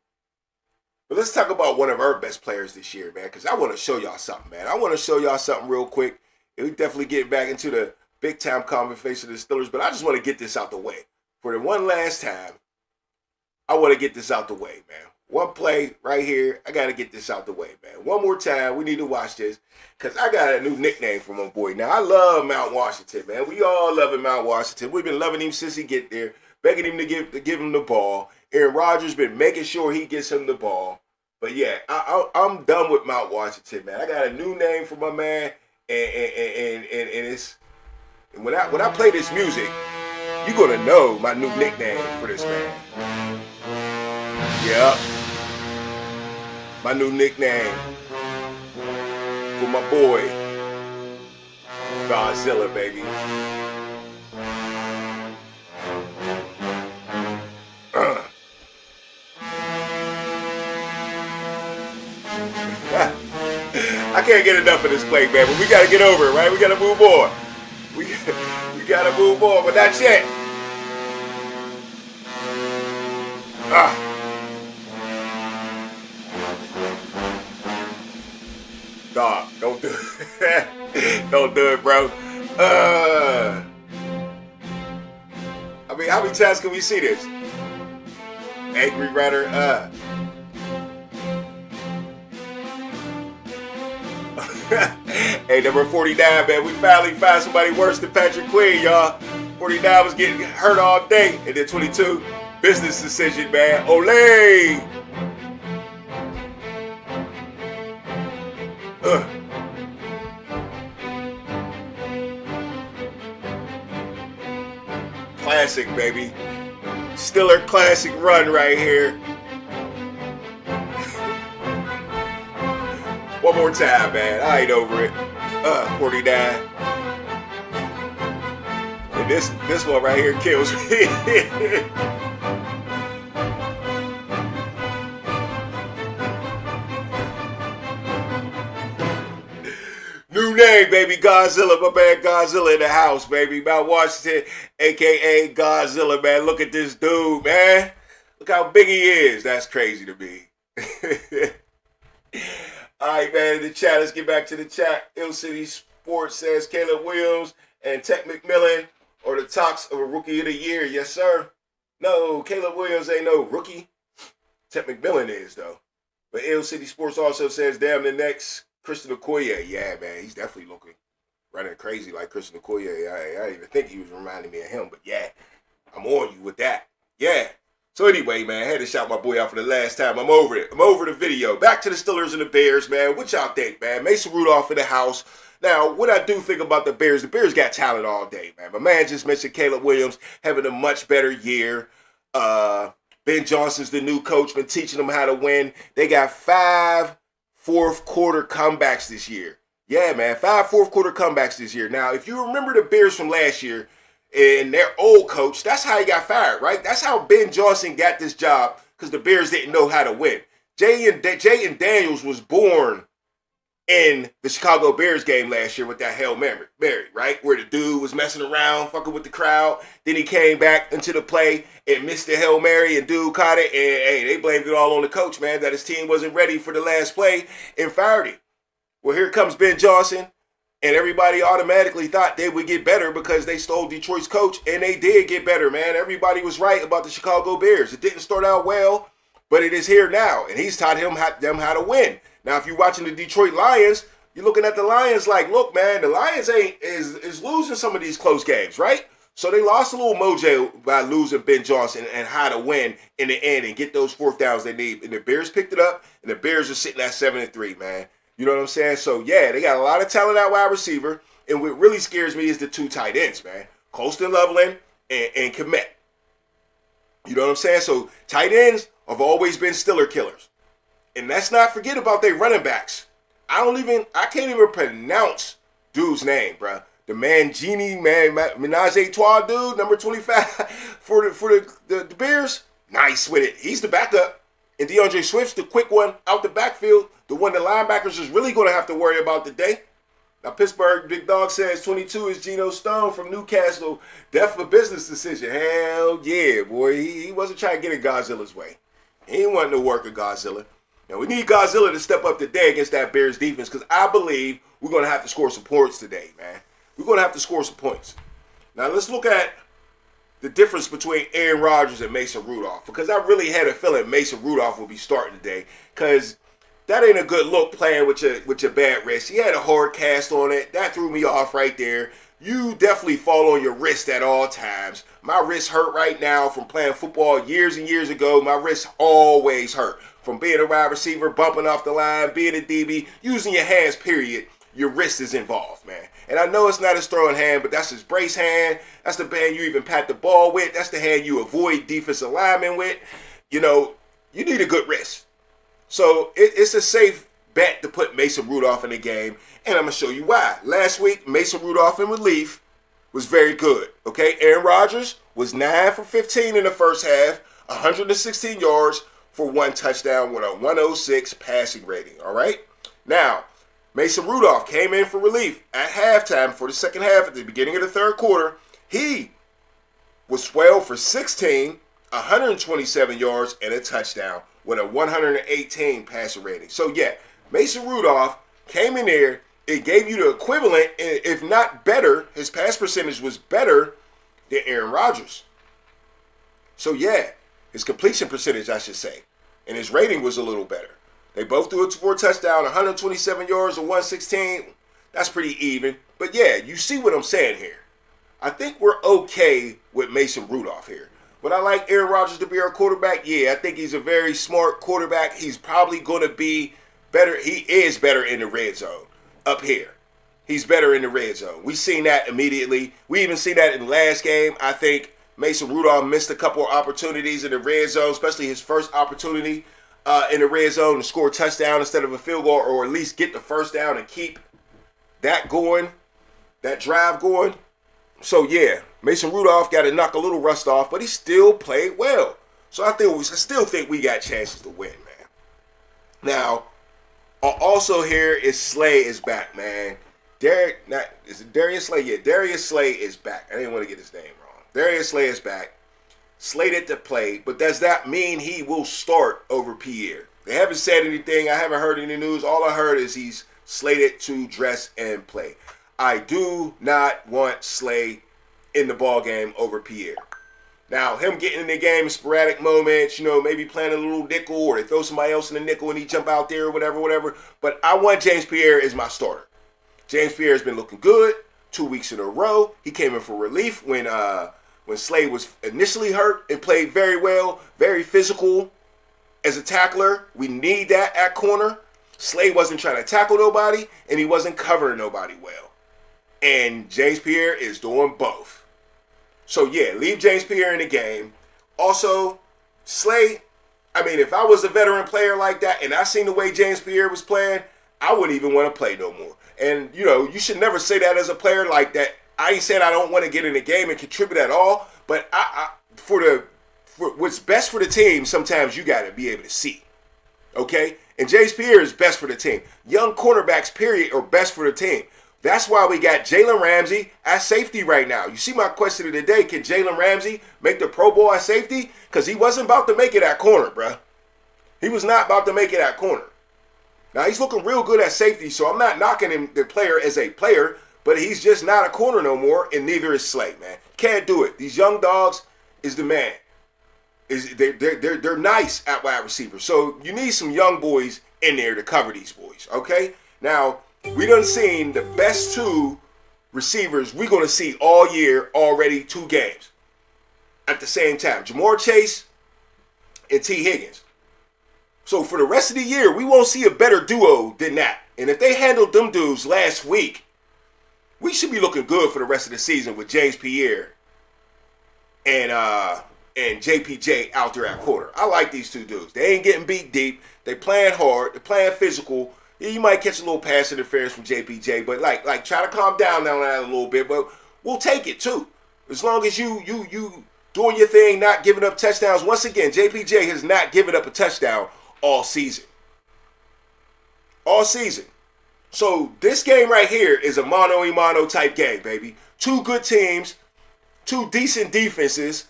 But let's talk about one of our best players this year, man, because I want to show y'all something, man. I want to show y'all something real quick. And we definitely get back into the big-time conversation of the Steelers, but I just want to get this out the way. For the one last time, I want to get this out the way, man. One play right here, I got to get this out the way, man. One more time, we need to watch this, because I got a new nickname for my boy. Now, I love Mount Washington, man. We all love Mount Washington. We've been loving him since he get there, begging him to give him the ball. Aaron Rodgers been making sure he gets him the ball. But yeah, I'm done with Mount Washington, man. I got a new name for my man, and it's when I play this music, you're gonna know my new nickname for this man. Yeah, my new nickname for my boy Godzilla, baby. I can't get enough of this play, man, but we gotta get over it, right? We gotta move on. We gotta move on, but not yet. Dog, don't do it. Don't do it, bro. I mean, how many times can we see this? Angry Runner, Hey, number 49, man, we finally found somebody worse than Patrick Queen, y'all. 49 was getting hurt all day. And then 22, business decision, man. Olay! Classic, baby. Stiller classic run right here. One more time, man. I ain't over it. 49. And this one right here kills me. New name, baby. Godzilla. My man Godzilla in the house, baby. Mount Washington, a.k.a. Godzilla, man. Look at this dude, man. Look how big he is. That's crazy to me. All right, man, in the chat, let's get back to the chat. Ill City Sports says Caleb Williams and Tech McMillan are the talks of a Rookie of the Year. Yes, sir. No, Caleb Williams ain't no rookie. Tech McMillan is, though. But Ill City Sports also says, damn, the next Christian Okoye. Yeah, man, he's definitely looking running crazy like Christian Okoye. I didn't even think he was reminding me of him. But, yeah, I'm on you with that. Yeah. So anyway, man, I had to shout my boy out for the last time. I'm over it. I'm over the video. Back to the Steelers and the Bears, man. What y'all think, man? Mason Rudolph in the house. Now, what I do think about the Bears got talent all day, man. My man just mentioned Caleb Williams having a much better year. Ben Johnson's the new coach, been teaching them how to win. They got 5 fourth-quarter comebacks this year. Yeah, man, 5 fourth-quarter comebacks this year. Now, if you remember the Bears from last year, and their old coach, that's how he got fired, right? That's how Ben Johnson got this job, because the Bears didn't know how to win. Jayden Daniels was born in the Chicago Bears game last year with that Hail Mary, right? Where the dude was messing around, fucking with the crowd. Then he came back into the play and missed the Hail Mary, and dude caught it. And hey, they blamed it all on the coach, man, that his team wasn't ready for the last play and fired him. Well, here comes Ben Johnson. And everybody automatically thought they would get better because they stole Detroit's coach, and they did get better, man. Everybody was right about the Chicago Bears. It didn't start out well, but it is here now, and he's taught them how to win. Now, if you're watching the Detroit Lions, you're looking at the Lions like, look, man, the Lions is losing some of these close games, right? So they lost a little mojo by losing Ben Johnson and how to win in the end and get those fourth downs they need. And the Bears picked it up, and the Bears are sitting at 7-3, man. You know what I'm saying? So, yeah, they got a lot of talent at wide receiver. And what really scares me is the 2 tight ends, man. Colston Loveland and Kmet. You know what I'm saying? So, tight ends have always been Stiller killers. And let's not forget about their running backs. I can't even pronounce dude's name, bro. The Mangini, man, Menage a Trois dude, number 25 for the Bears. Nice with it. He's the backup. And DeAndre Swift's the quick one out the backfield. The one the linebackers is really going to have to worry about today. Now, Pittsburgh, Big Dog says 22 is Geno Stone from Newcastle. Definitely a business decision. Hell yeah, boy. He wasn't trying to get in Godzilla's way. He ain't wanting to work with Godzilla. Now, we need Godzilla to step up today against that Bears defense because I believe we're going to have to score some points today, man. We're going to have to score some points. Now, let's look at the difference between Aaron Rodgers and Mason Rudolph, because I really had a feeling Mason Rudolph will be starting today, because that ain't a good look playing with your bad wrist. He had a hard cast on it. That threw me off right there. You definitely fall on your wrist at all times. My wrist hurt right now from playing football years and years ago. My wrist always hurt. From being a wide receiver, bumping off the line, being a DB, using your hands, period. your wrist is involved, man. And I know it's not his throwing hand, but that's his brace hand. That's the hand you even pat the ball with. That's the hand you avoid defensive linemen with. You know, you need a good wrist. So it's a safe bet to put Mason Rudolph in the game, and I'm going to show you why. Last week, Mason Rudolph in relief was very good, okay? Aaron Rodgers was 9 for 15 in the first half, 116 yards for 1 touchdown with a 106 passing rating, all right? Now, Mason Rudolph came in for relief at halftime for the second half at the beginning of the third quarter. He was 12 for 16, 127 yards, and a touchdown with a 118 passer rating. So, yeah, Mason Rudolph came in there. It gave you the equivalent, if not better. His pass percentage was better than Aaron Rodgers. So, yeah, his completion percentage, I should say, and his rating was a little better. They both threw it for a touchdown, 127 yards and 116. That's pretty even. But, yeah, you see what I'm saying here. I think we're okay with Mason Rudolph here. Would I like Aaron Rodgers to be our quarterback? Yeah, I think he's a very smart quarterback. He's probably going to be better. He is better in the red zone up here. He's better in the red zone. We've seen that immediately. We even seen that in the last game. I think Mason Rudolph missed a couple of opportunities in the red zone, especially his first opportunity in the red zone to score a touchdown instead of a field goal, or at least get the first down and keep that going, that drive going. So, yeah, Mason Rudolph got to knock a little rust off, but he still played well. So I still think we got chances to win, man. Now, also here is Slay is back, man. Is it Darius Slay? Yeah, Darius Slay is back. I didn't want to get his name wrong. Darius Slay is back, slated to play, but does that mean he will start over Pierre? They haven't said anything. I haven't heard any news. All I heard is he's slated to dress and play. I do not want Slay in the ball game over Pierre. Now, him getting in the game in sporadic moments, maybe playing a little nickel, or they throw somebody else in the nickel and he jump out there or whatever. But I want James Pierre as my starter. James Pierre has been looking good 2 weeks in a row. He came in for relief when Slay was initially hurt and played very well, very physical as a tackler. We need that at corner. Slay wasn't trying to tackle nobody, and he wasn't covering nobody well. And James Pierre is doing both. So, yeah, leave James Pierre in the game. Also, Slay, if I was a veteran player like that and I seen the way James Pierre was playing, I wouldn't even want to play no more. And, you should never say that as a player like that. I ain't saying I don't want to get in the game and contribute at all, but for what's best for the team, sometimes you got to be able to see. Okay? And James Pierre is best for the team. Young cornerbacks, period, are best for the team. That's why we got Jalen Ramsey at safety right now. You see my question of the day, can Jalen Ramsey make the Pro Bowl at safety? Because he wasn't about to make it at corner, bruh. He was not about to make it at corner. Now, he's looking real good at safety, so I'm not knocking him, the player, as a player, but he's just not a corner no more, and neither is Slay, man. Can't do it. These young dogs is the man. They're nice at wide receiver. So you need some young boys in there to cover these boys, okay? Now, we done seen the best 2 receivers we're going to see all year already 2 games at the same time. Jamar Chase and T. Higgins. So for the rest of the year, we won't see a better duo than that. And if they handled them dudes last week, we should be looking good for the rest of the season with James Pierre and JPJ out there at quarter. I like these 2 dudes. They ain't getting beat deep. They playing hard. They playing physical. Yeah, you might catch a little pass interference from JPJ, but like try to calm down on that a little bit. But we'll take it too, as long as you doing your thing, not giving up touchdowns. Once again, JPJ has not given up a touchdown all season. All season. So this game right here is a mano-a-mano type game, baby. 2 good teams, 2 decent defenses.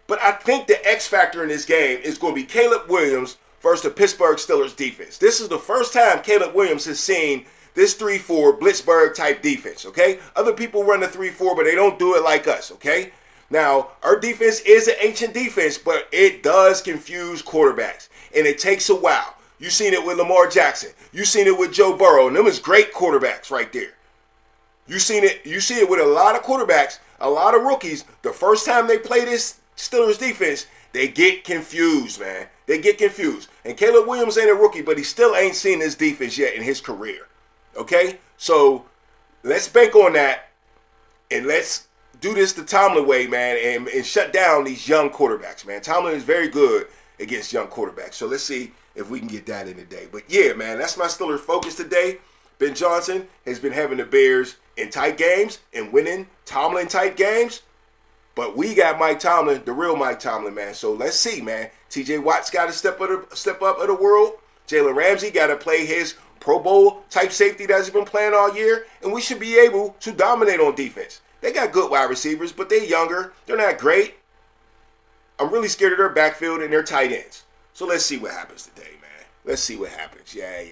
But I think the X factor in this game is going to be Caleb Williams versus the Pittsburgh Steelers defense. This is the first time Caleb Williams has seen this 3-4 Blitzburgh type defense, okay? Other people run the 3-4, but they don't do it like us, okay? Now, our defense is an ancient defense, but it does confuse quarterbacks, and it takes a while. You've seen it with Lamar Jackson. You've seen it with Joe Burrow, and them is great quarterbacks right there. You see it with a lot of quarterbacks, a lot of rookies. The first time they play this Steelers defense, they get confused, man. They get confused. And Caleb Williams ain't a rookie, but he still ain't seen this defense yet in his career. Okay? So let's bank on that, and let's do this the Tomlin way, man, and shut down these young quarterbacks, man. Tomlin is very good against young quarterbacks. So let's see if we can get that in today. But yeah, man, that's my Steelers focus today. Ben Johnson has been having the Bears in tight games and winning Tomlin tight games. But we got Mike Tomlin, the real Mike Tomlin, man. So let's see, man. TJ Watt's got to step up of the world. Jalen Ramsey got to play his Pro Bowl type safety that he's been playing all year. And we should be able to dominate on defense. They got good wide receivers, but they're younger. They're not great. I'm really scared of their backfield and their tight ends. So let's see what happens today, man. Let's see what happens. Yeah.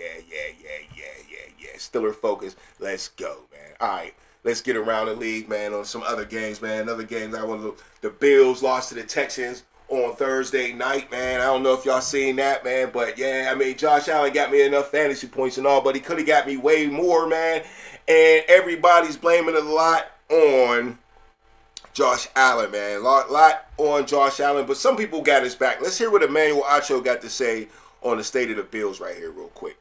Steeler focus. Let's go, man. All right. Let's get around the league, man, on some other games, man. Another game I want to. The Bills lost to the Texans on Thursday night, man. I don't know if y'all seen that, man, but yeah, I mean, Josh Allen got me enough fantasy points and all, but he could have got me way more, man. And everybody's blaming it a lot on Josh Allen, man. A lot on Josh Allen, but some people got his back. Let's hear what Emmanuel Acho got to say on the state of the Bills right here real quick.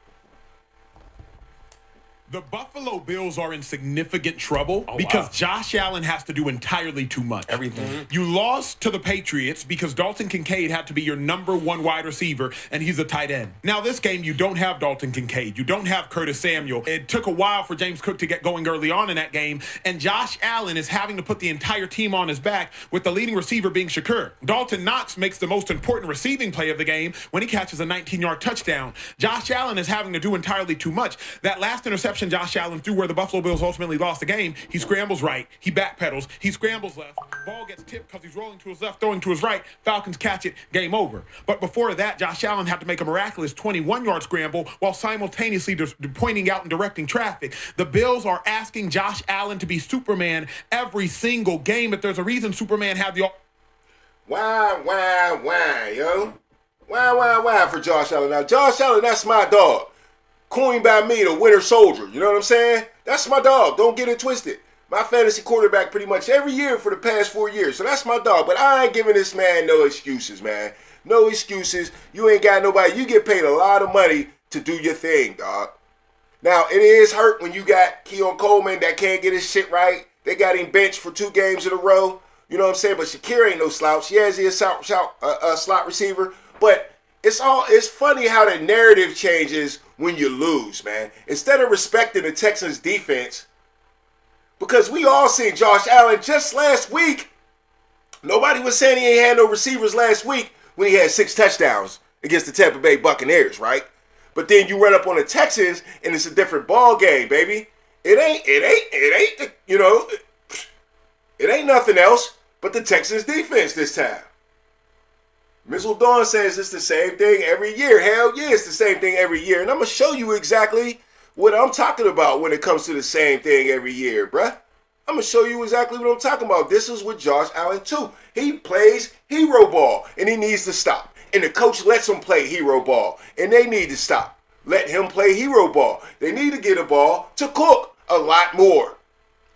The Buffalo Bills are in significant trouble because Josh Allen has to do entirely too much. Everything. You lost to the Patriots because Dalton Kincaid had to be your number one wide receiver, and he's a tight end. Now, this game, you don't have Dalton Kincaid. You don't have Curtis Samuel. It took a while for James Cook to get going early on in that game, and Josh Allen is having to put the entire team on his back with the leading receiver being Shakur. Dalton Knox makes the most important receiving play of the game when he catches a 19-yard touchdown. Josh Allen is having to do entirely too much. That last interception Josh Allen threw where the Buffalo Bills ultimately lost the game, he scrambles right, he backpedals, he scrambles left, ball gets tipped because he's rolling to his left, throwing to his right, Falcons catch it, game over. But before that, Josh Allen had to make a miraculous 21-yard scramble while simultaneously pointing out and directing traffic. The Bills are asking Josh Allen to be Superman every single game, but there's a reason Superman had the... Why, yo? Why for Josh Allen? Now, Josh Allen, that's my dog. Coined by me, the Winter Soldier. You know what I'm saying? That's my dog. Don't get it twisted. My fantasy quarterback pretty much every year for the past 4 years. So that's my dog. But I ain't giving this man no excuses, man. No excuses. You ain't got nobody. You get paid a lot of money to do your thing, dog. Now, it is hurt when you got Keon Coleman that can't get his shit right. They got him benched for 2 games in a row. You know what I'm saying? But Shakir ain't no slouch. Yeah, he's a slot receiver. But it's funny how the narrative changes when you lose, man. Instead of respecting the Texans defense, because we all seen Josh Allen just last week. Nobody was saying he ain't had no receivers last week when he had 6 touchdowns against the Tampa Bay Buccaneers, right? But then you run up on the Texans and it's a different ball game, baby. It ain't nothing else but the Texans defense this time. Mizzle Dawn says it's the same thing every year. Hell yeah, it's the same thing every year. And I'm going to show you exactly what I'm talking about when it comes to the same thing every year, bruh. I'm going to show you exactly what I'm talking about. This is with Josh Allen, too. He plays hero ball, and he needs to stop. And the coach lets him play hero ball, and they need to stop. Let him play hero ball. They need to get a ball to Cook a lot more.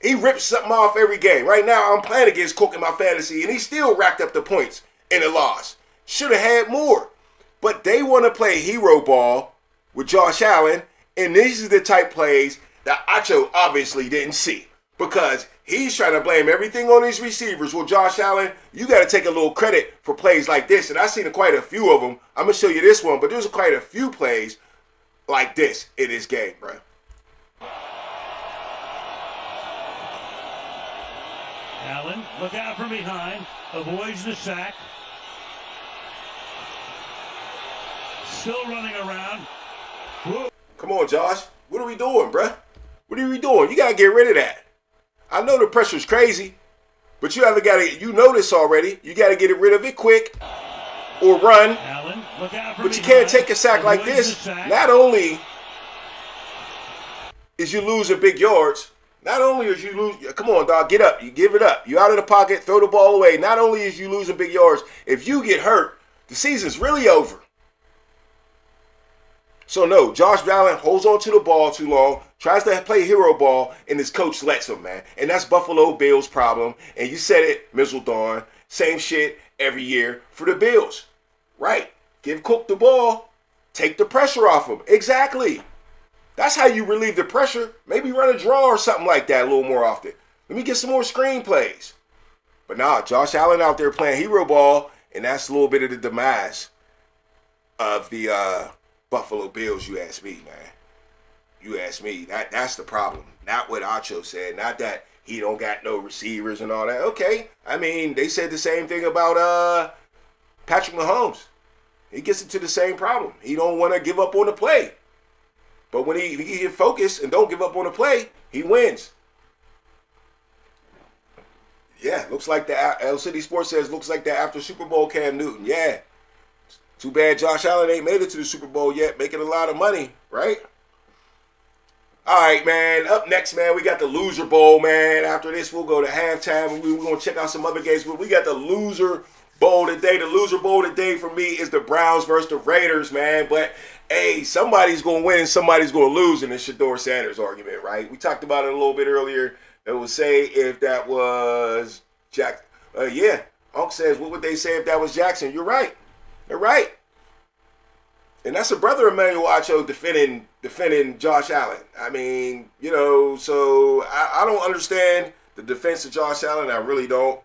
He rips something off every game. Right now, I'm playing against Cook in my fantasy, and he still racked up the points in the loss. Should have had more. But they want to play hero ball with Josh Allen, and these are the type plays that Acho obviously didn't see because he's trying to blame everything on these receivers. Well, Josh Allen, you got to take a little credit for plays like this, and I've seen quite a few of them. I'm going to show you this one, but there's quite a few plays like this in this game, bro. Allen, look out from behind, avoids the sack. Still running around. Whoa. Come on, Josh. What are we doing, bruh? What are we doing? You got to get rid of that. I know the pressure's crazy, but you know this already. You got to get rid of it quick or run. Allen, look out but you can't take a sack like this. Not only is you losing big yards, not only is you lose. Come on, dog. Get up. You give it up. You out of the pocket. Throw the ball away. Not only is you losing big yards, if you get hurt, the season's really over. So no, Josh Allen holds on to the ball too long, tries to play hero ball, and his coach lets him, man. And that's Buffalo Bills' problem. And you said it, Mizzle Dawn. Same shit every year for the Bills. Right. Give Cook the ball. Take the pressure off him. Exactly. That's how you relieve the pressure. Maybe run a draw or something like that a little more often. Let me get some more screenplays. But nah, Josh Allen out there playing hero ball, and that's a little bit of the demise of the Buffalo Bills, you ask me, man. You ask me. That's the problem. Not what Acho said. Not that he don't got no receivers and all that. Okay. I mean, they said the same thing about Patrick Mahomes. He gets into the same problem. He don't want to give up on the play. But when he get focused and don't give up on the play, he wins. Yeah, looks like the L City Sports says looks like that after Super Bowl Cam Newton. Yeah. Too bad Josh Allen ain't made it to the Super Bowl yet, making a lot of money, right? All right, man. Up next, man, we got the Loser Bowl, man. After this, we'll go to halftime. We're going to check out some other games. But we got the Loser Bowl today. The Loser Bowl today for me is the Browns versus the Raiders, man. But, hey, somebody's going to win and somebody's going to lose in the Shedeur Sanders argument, right? We talked about it a little bit earlier. It would say if that was Jack. Yeah, Unc says, what would they say if that was Jackson? You're right. They're right. And that's a brother Emmanuel Acho defending Josh Allen. I mean, you know, so I don't understand the defense of Josh Allen. I really don't.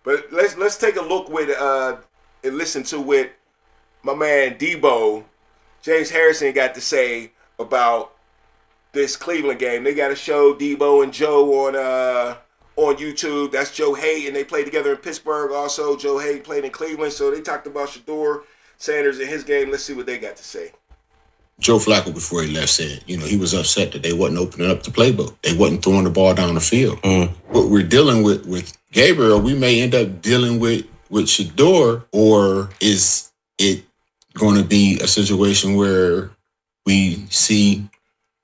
But let's take a look with and listen to what my man Debo, James Harrison, got to say about this Cleveland game. They got to show Debo and Joe on YouTube. That's Joe Hayden. They played together in Pittsburgh. Also, Joe Hayden played in Cleveland. So they talked about Shedeur Sanders in his game. Let's see what they got to say. Joe Flacco, before he left, said, he was upset that they wasn't opening up the playbook. They wasn't throwing the ball down the field. What we're dealing with Gabriel, we may end up dealing with Shedeur, or is it going to be a situation where we see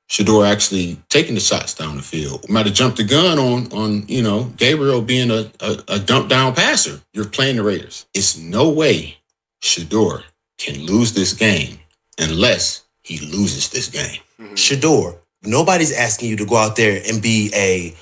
Shedeur actually taking the shots down the field? We might have jumped the gun on Gabriel being a dump down passer. You're playing the Raiders. It's no way Shedeur can lose this game unless he loses this game. Shedeur, nobody's asking you to go out there and be a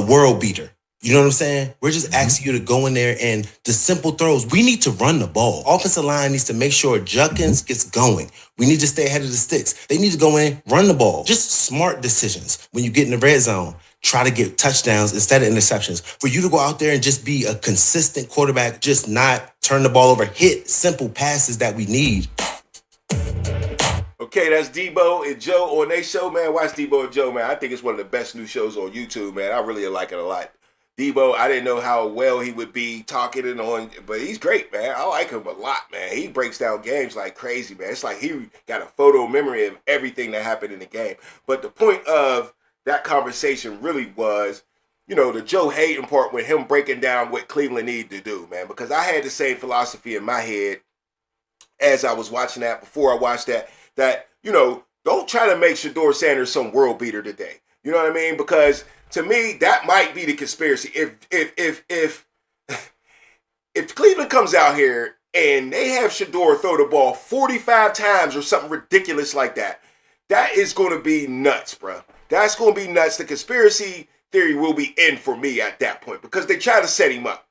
world beater. You know what I'm saying? We're just asking you to go in there and the simple throws. We need to run the ball. Offensive line needs to make sure Judkins gets going. We need to stay ahead of the sticks. They need to go in, run the ball. Just smart decisions. When you get in the red zone, try to get touchdowns instead of interceptions. For you to go out there and just be a consistent quarterback, just not turn the ball over, hit simple passes that we need. Okay, that's Debo and Joe on their show, man. Watch Debo and Joe, man. I think it's one of the best new shows on YouTube, man. I really like it a lot. Debo, I didn't know how well he would be talking and on, but he's great, man. I like him a lot, man. He breaks down games like crazy, man. It's like he got a photo memory of everything that happened in the game. But the point of that conversation really was, the Joe Hayden part with him breaking down what Cleveland needed to do, man. Because I had the same philosophy in my head as I was watching that, before I watched that, don't try to make Shedeur Sanders some world beater today. You know what I mean? Because to me, that might be the conspiracy. If Cleveland comes out here and they have Shedeur throw the ball 45 times or something ridiculous like that, that is going to be nuts, bro. That's going to be nuts. The conspiracy theory will be in for me at that point because they try to set him up.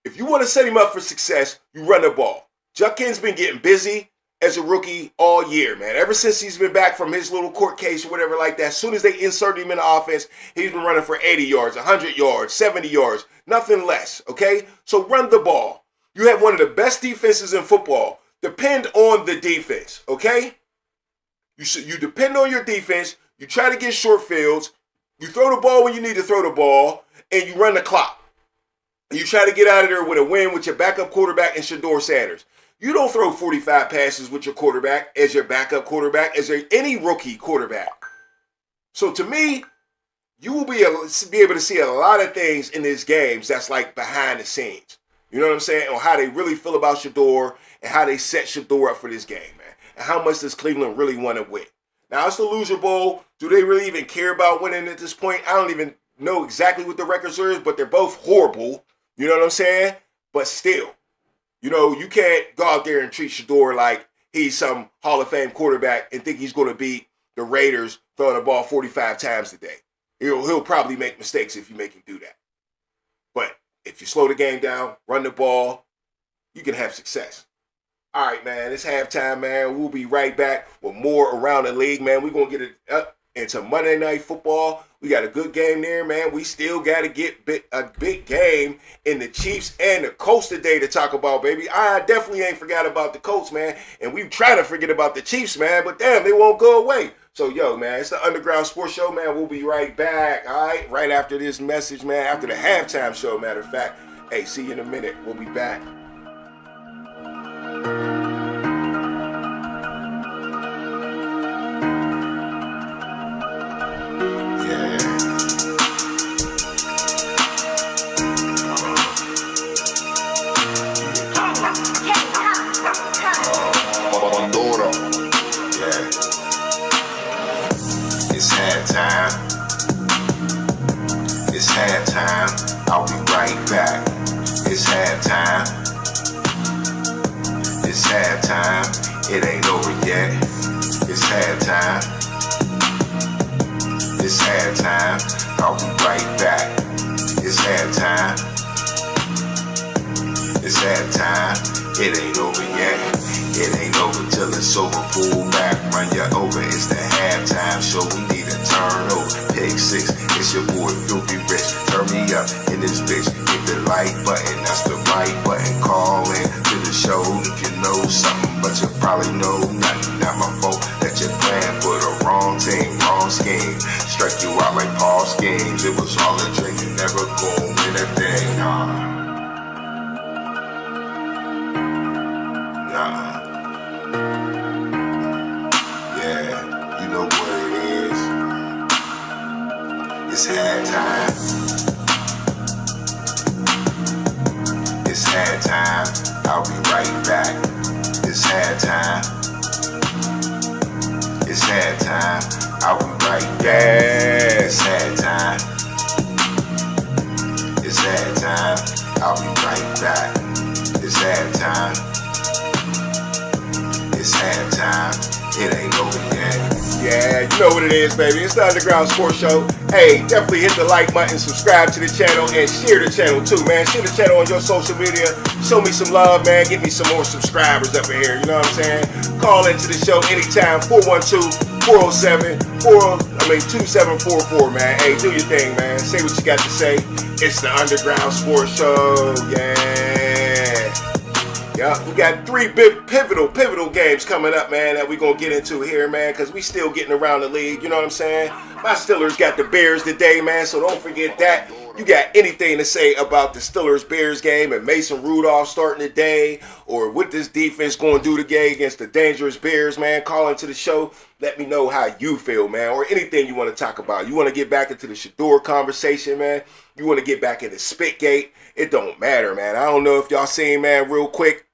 If you want to set him up for success, you run the ball. Judkins been getting busy as a rookie all year, man. Ever since he's been back from his little court case or whatever like that, as soon as they inserted him in the offense, he's been running for 80 yards, 100 yards, 70 yards, nothing less, okay? So run the ball. You have one of the best defenses in football. Depend on the defense, okay? You depend on your defense. You try to get short fields. You throw the ball when you need to throw the ball, and you run the clock. You try to get out of there with a win with your backup quarterback and Shedeur Sanders. You don't throw 45 passes with your quarterback as your backup quarterback, as any rookie quarterback. So to me, you will be able to see a lot of things in these games that's like behind the scenes. You know what I'm saying? On how they really feel about Shedeur and how they set Shedeur up for this game, man. And how much does Cleveland really want to win? Now, it's the Loser Bowl. Do they really even care about winning at this point? I don't even know exactly what the records are, but they're both horrible. You know what I'm saying? But still. You can't go out there and treat Shedeur like he's some Hall of Fame quarterback and think he's going to beat the Raiders throwing the ball 45 times today. He'll probably make mistakes if you make him do that. But if you slow the game down, run the ball, you can have success. All right, man, it's halftime, man. We'll be right back with more around the league, man. We're going to get it up into Monday Night Football. We got a good game there, man. We still got to get a big game in the Chiefs and the Colts today to talk about, baby. I definitely ain't forgot about the Colts, man. And we try to forget about the Chiefs, man. But damn, they won't go away. So, yo, man, it's the Underground Sports Show, man. We'll be right back, all right? Right after this message, man. After the halftime show, matter of fact. Hey, see you in a minute. We'll be back. It's halftime. I'll be right back. It's halftime. It's halftime. It ain't over yet. It's halftime. It's halftime. I'll be right back. It's halftime. It's halftime. It ain't over yet. It ain't over till it's over. Pull back, run you over. It's the halftime show. We need a turnover. Pick six. It's your boy Filthy Rich. Turn me up in this bitch. Hit the like button. That's the right button. Call in to the show if you know something, but you probably know nothing. Not my fault that you're playing for the wrong team, wrong scheme. Strike you out like Paul schemes. It was all a dream. You never gonna win a thing. Nah. Yeah, you know what it is. It's halftime. It's halftime. I'll be right back. It's halftime. It's halftime. I'll be right back. It's halftime. It's halftime. I'll be right back. It's halftime. It's halftime. It ain't over yet. Yeah, you know what it is, baby. It's the Underground Sports Show. Hey, definitely hit the like button, subscribe to the channel, and share the channel too, man. Share the channel on your social media. Show me some love, man. Get me some more subscribers up in here. You know what I'm saying? Call into the show anytime. 412-407-2744, man. Hey, do your thing, man. Say what you got to say. It's the Underground Sports Show. Yeah. Yeah, we got three big pivotal games coming up, man, that we're going to get into here, man, because we still getting around the league, you know what I'm saying? My Steelers got the Bears today, man, so don't forget that. You got anything to say about the Steelers-Bears game and Mason Rudolph starting today, or what this defense going to do today against the dangerous Bears, man, call into the show. Let me know how you feel, man, or anything you want to talk about. You want to get back into the Shador conversation, man? You want to get back into Spitgate? It don't matter, man. I don't know if y'all seen, man, real quick,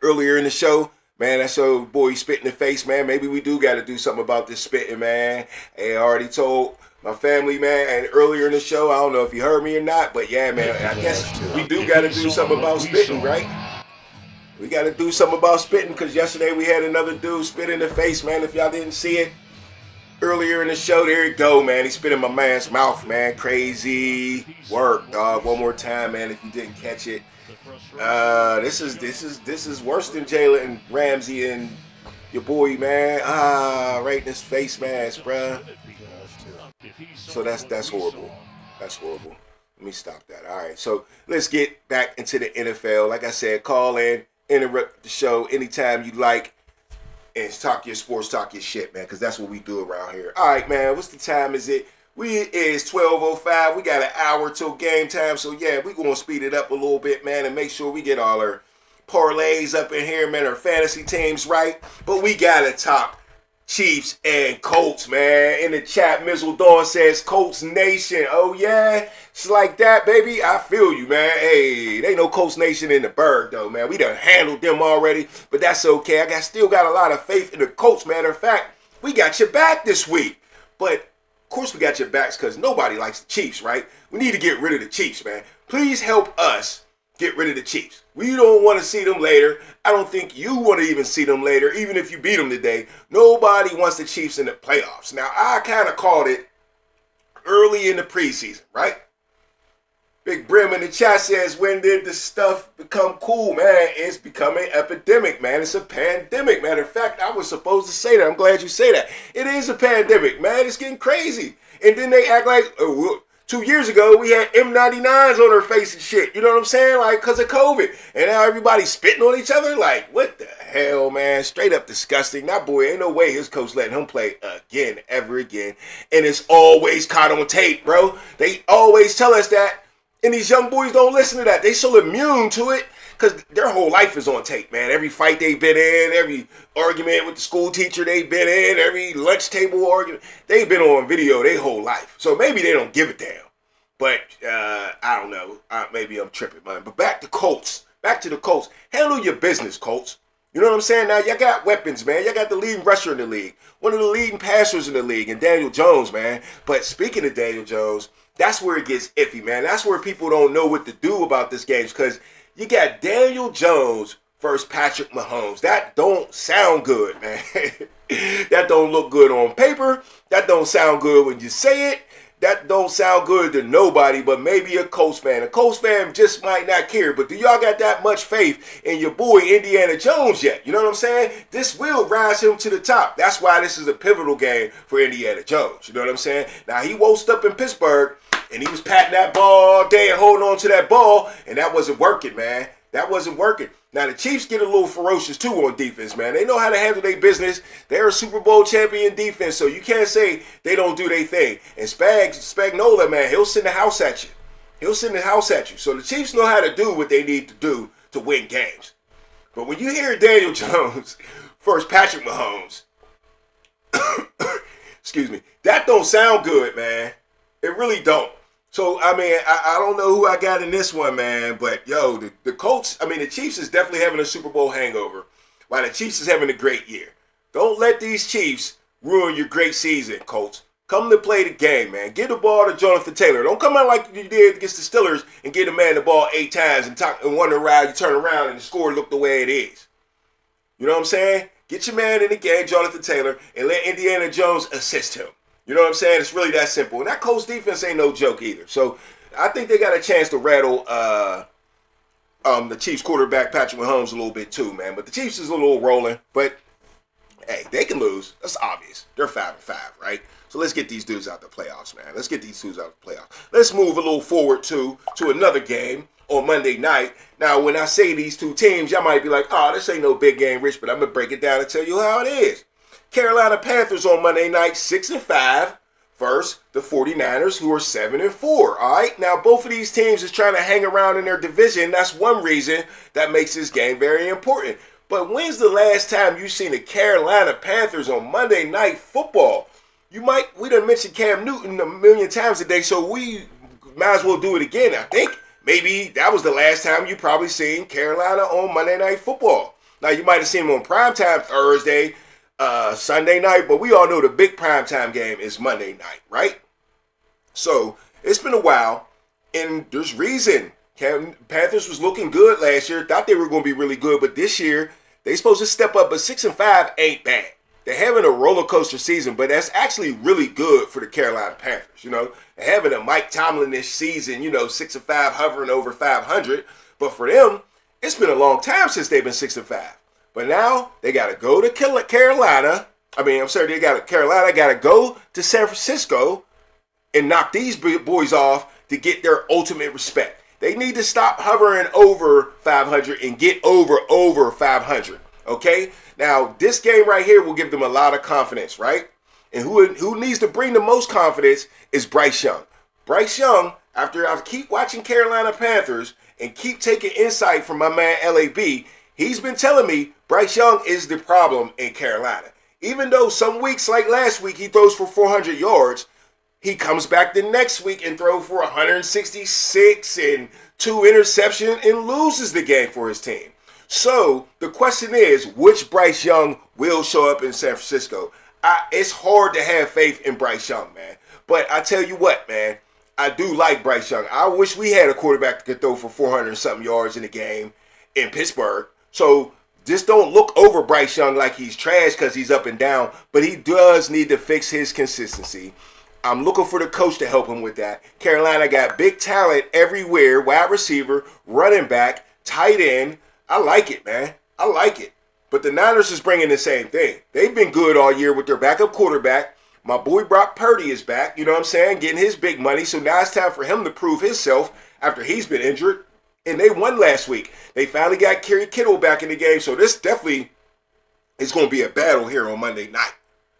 earlier in the show, man, that show boy spit in the face, man. Maybe we do got to do something about this spitting, man. Hey, I already told my family, man, and earlier in the show, I don't know if you heard me or not, but yeah, man, I guess we do got to do something about spitting, right? We got to do something about spitting, because yesterday we had another dude spit in the face, man. If y'all didn't see it earlier in the show, there you go, man. He spit in my man's mouth, man. Crazy work, dog. One more time, man, if you didn't catch it. This is worse than Jalen Ramsey and your boy, man. Right in his face mask, bruh. So that's horrible. That's horrible. Let me stop that. All right, so let's get back into the NFL. Like I said, call in, interrupt the show anytime you like, and talk your sports, talk your shit, man, because that's what we do around here. All right, man, what's the time is it? It's 12:05. We got an hour till game time. So, yeah, we're going to speed it up a little bit, man, and make sure we get all our parlays up in here, man, our fantasy teams right. But we got to talk Chiefs and Colts, man. In the chat, Mizzle Dawn says, Colts Nation. Oh, yeah? It's like that, baby. I feel you, man. Hey, they no Colts Nation in the bird, though, man. We done handled them already, but that's okay. I still got a lot of faith in the Colts. Matter of fact, we got your back this week. But of course we got your backs because nobody likes the Chiefs, right? We need to get rid of the Chiefs, man. Please help us get rid of the Chiefs. We don't want to see them later. I don't think you want to even see them later, even if you beat them today. Nobody wants the Chiefs in the playoffs. Now, I kind of called it early in the preseason, right? Big Brim in the chat says, when did this stuff become cool, man? It's becoming epidemic, man. It's a pandemic. Matter of fact, I was supposed to say that. I'm glad you say that. It is a pandemic, man. It's getting crazy. And then they act like, 2 years ago, we had M99s on our face and shit. You know what I'm saying? Like, because of COVID. And now everybody's spitting on each other. Like, what the hell, man? Straight up disgusting. That boy, ain't no way his coach letting him play again, ever again. And it's always caught on tape, bro. They always tell us that. And these young boys don't listen to that. They so immune to it because their whole life is on tape, man. Every fight they've been in, every argument with the school teacher they've been in, every lunch table argument, they've been on video their whole life. So maybe they don't give a damn. But I don't know. Maybe I'm tripping, man. But back to Colts. Back to the Colts. Handle your business, Colts. You know what I'm saying? Now, y'all got weapons, man. Y'all got the leading rusher in the league. One of the leading passers in the league, and Daniel Jones, man. But speaking of Daniel Jones, that's where it gets iffy, man. That's where people don't know what to do about this game because you got Daniel Jones versus Patrick Mahomes. That don't sound good, man. That don't look good on paper. That don't sound good when you say it. That don't sound good to nobody but maybe a Colts fan. A Colts fan just might not care, but do y'all got that much faith in your boy Indiana Jones yet? You know what I'm saying? This will rise him to the top. That's why this is a pivotal game for Indiana Jones. You know what I'm saying? Now, he woke up in Pittsburgh, and he was patting that ball all day and holding on to that ball, and that wasn't working, man. That wasn't working. Now, the Chiefs get a little ferocious, too, on defense, man. They know how to handle their business. They're a Super Bowl champion defense, so you can't say they don't do their thing. And Spagnuolo, man, he'll send the house at you. He'll send the house at you. So the Chiefs know how to do what they need to do to win games. But when you hear Daniel Jones versus Patrick Mahomes, excuse me, that don't sound good, man. It really don't. So, I mean, I don't know who I got in this one, man, but, yo, the Colts, I mean, the Chiefs is definitely having a Super Bowl hangover while the Chiefs is having a great year. Don't let these Chiefs ruin your great season, Colts. Come to play the game, man. Give the ball to Jonathan Taylor. Don't come out like you did against the Steelers and give the man the ball 8 times and wonder why you turn around and the score look the way it is. You know what I'm saying? Get your man in the game, Jonathan Taylor, and let Indiana Jones assist him. You know what I'm saying? It's really that simple. And that Colts defense ain't no joke either. So I think they got a chance to rattle the Chiefs quarterback, Patrick Mahomes, a little bit too, man. But the Chiefs is a little rolling. But, hey, they can lose. That's obvious. They're 5-5, right? So let's get these dudes out the playoffs, man. Let's get these dudes out the playoffs. Let's move a little forward to another game on Monday night. Now, when I say these two teams, y'all might be like, oh, this ain't no big game, Rich, but I'm going to break it down and tell you how it is. Carolina Panthers on Monday night, 6-5, versus the 49ers, who are 7-4. All right. Now, both of these teams is trying to hang around in their division. That's one reason that makes this game very important. But when's the last time you seen the Carolina Panthers on Monday Night Football? We done mentioned Cam Newton a million times today, so we might as well do it again. I think maybe that was the last time you probably seen Carolina on Monday Night Football. Now, you might have seen them on primetime Thursday, Sunday night, but we all know the big primetime game is Monday night, right? So it's been a while, and there's reason. Panthers was looking good last year. Thought they were going to be really good, but this year they supposed to step up. But 6-5 ain't bad. They're having a roller coaster season, but that's actually really good for the Carolina Panthers. You know, they're having a Mike Tomlin-ish season. You know, 6-5, hovering over 500. But for them, it's been a long time since they've been 6-5. But now they got to go to Carolina. They got to go to San Francisco and knock these boys off to get their ultimate respect. They need to stop hovering over 500 and get over 500. Okay? Now, this game right here will give them a lot of confidence, right? And who needs to bring the most confidence is Bryce Young. Bryce Young, after I keep watching Carolina Panthers and keep taking insight from my man LAB, he's been telling me Bryce Young is the problem in Carolina. Even though some weeks, like last week, he throws for 400 yards, he comes back the next week and throws for 166 and 2 interceptions and loses the game for his team. So the question is, which Bryce Young will show up in San Francisco? It's hard to have faith in Bryce Young, man. But I tell you what, man, I do like Bryce Young. I wish we had a quarterback that could throw for 400 and something yards in a game in Pittsburgh. So just don't look over Bryce Young like he's trash because he's up and down. But he does need to fix his consistency. I'm looking for the coach to help him with that. Carolina got big talent everywhere, wide receiver, running back, tight end. I like it, man. I like it. But the Niners is bringing the same thing. They've been good all year with their backup quarterback. My boy Brock Purdy is back, you know what I'm saying, getting his big money. So now it's time for him to prove himself after he's been injured. And they won last week. They finally got Kerry Kittle back in the game. So this definitely is going to be a battle here on Monday night.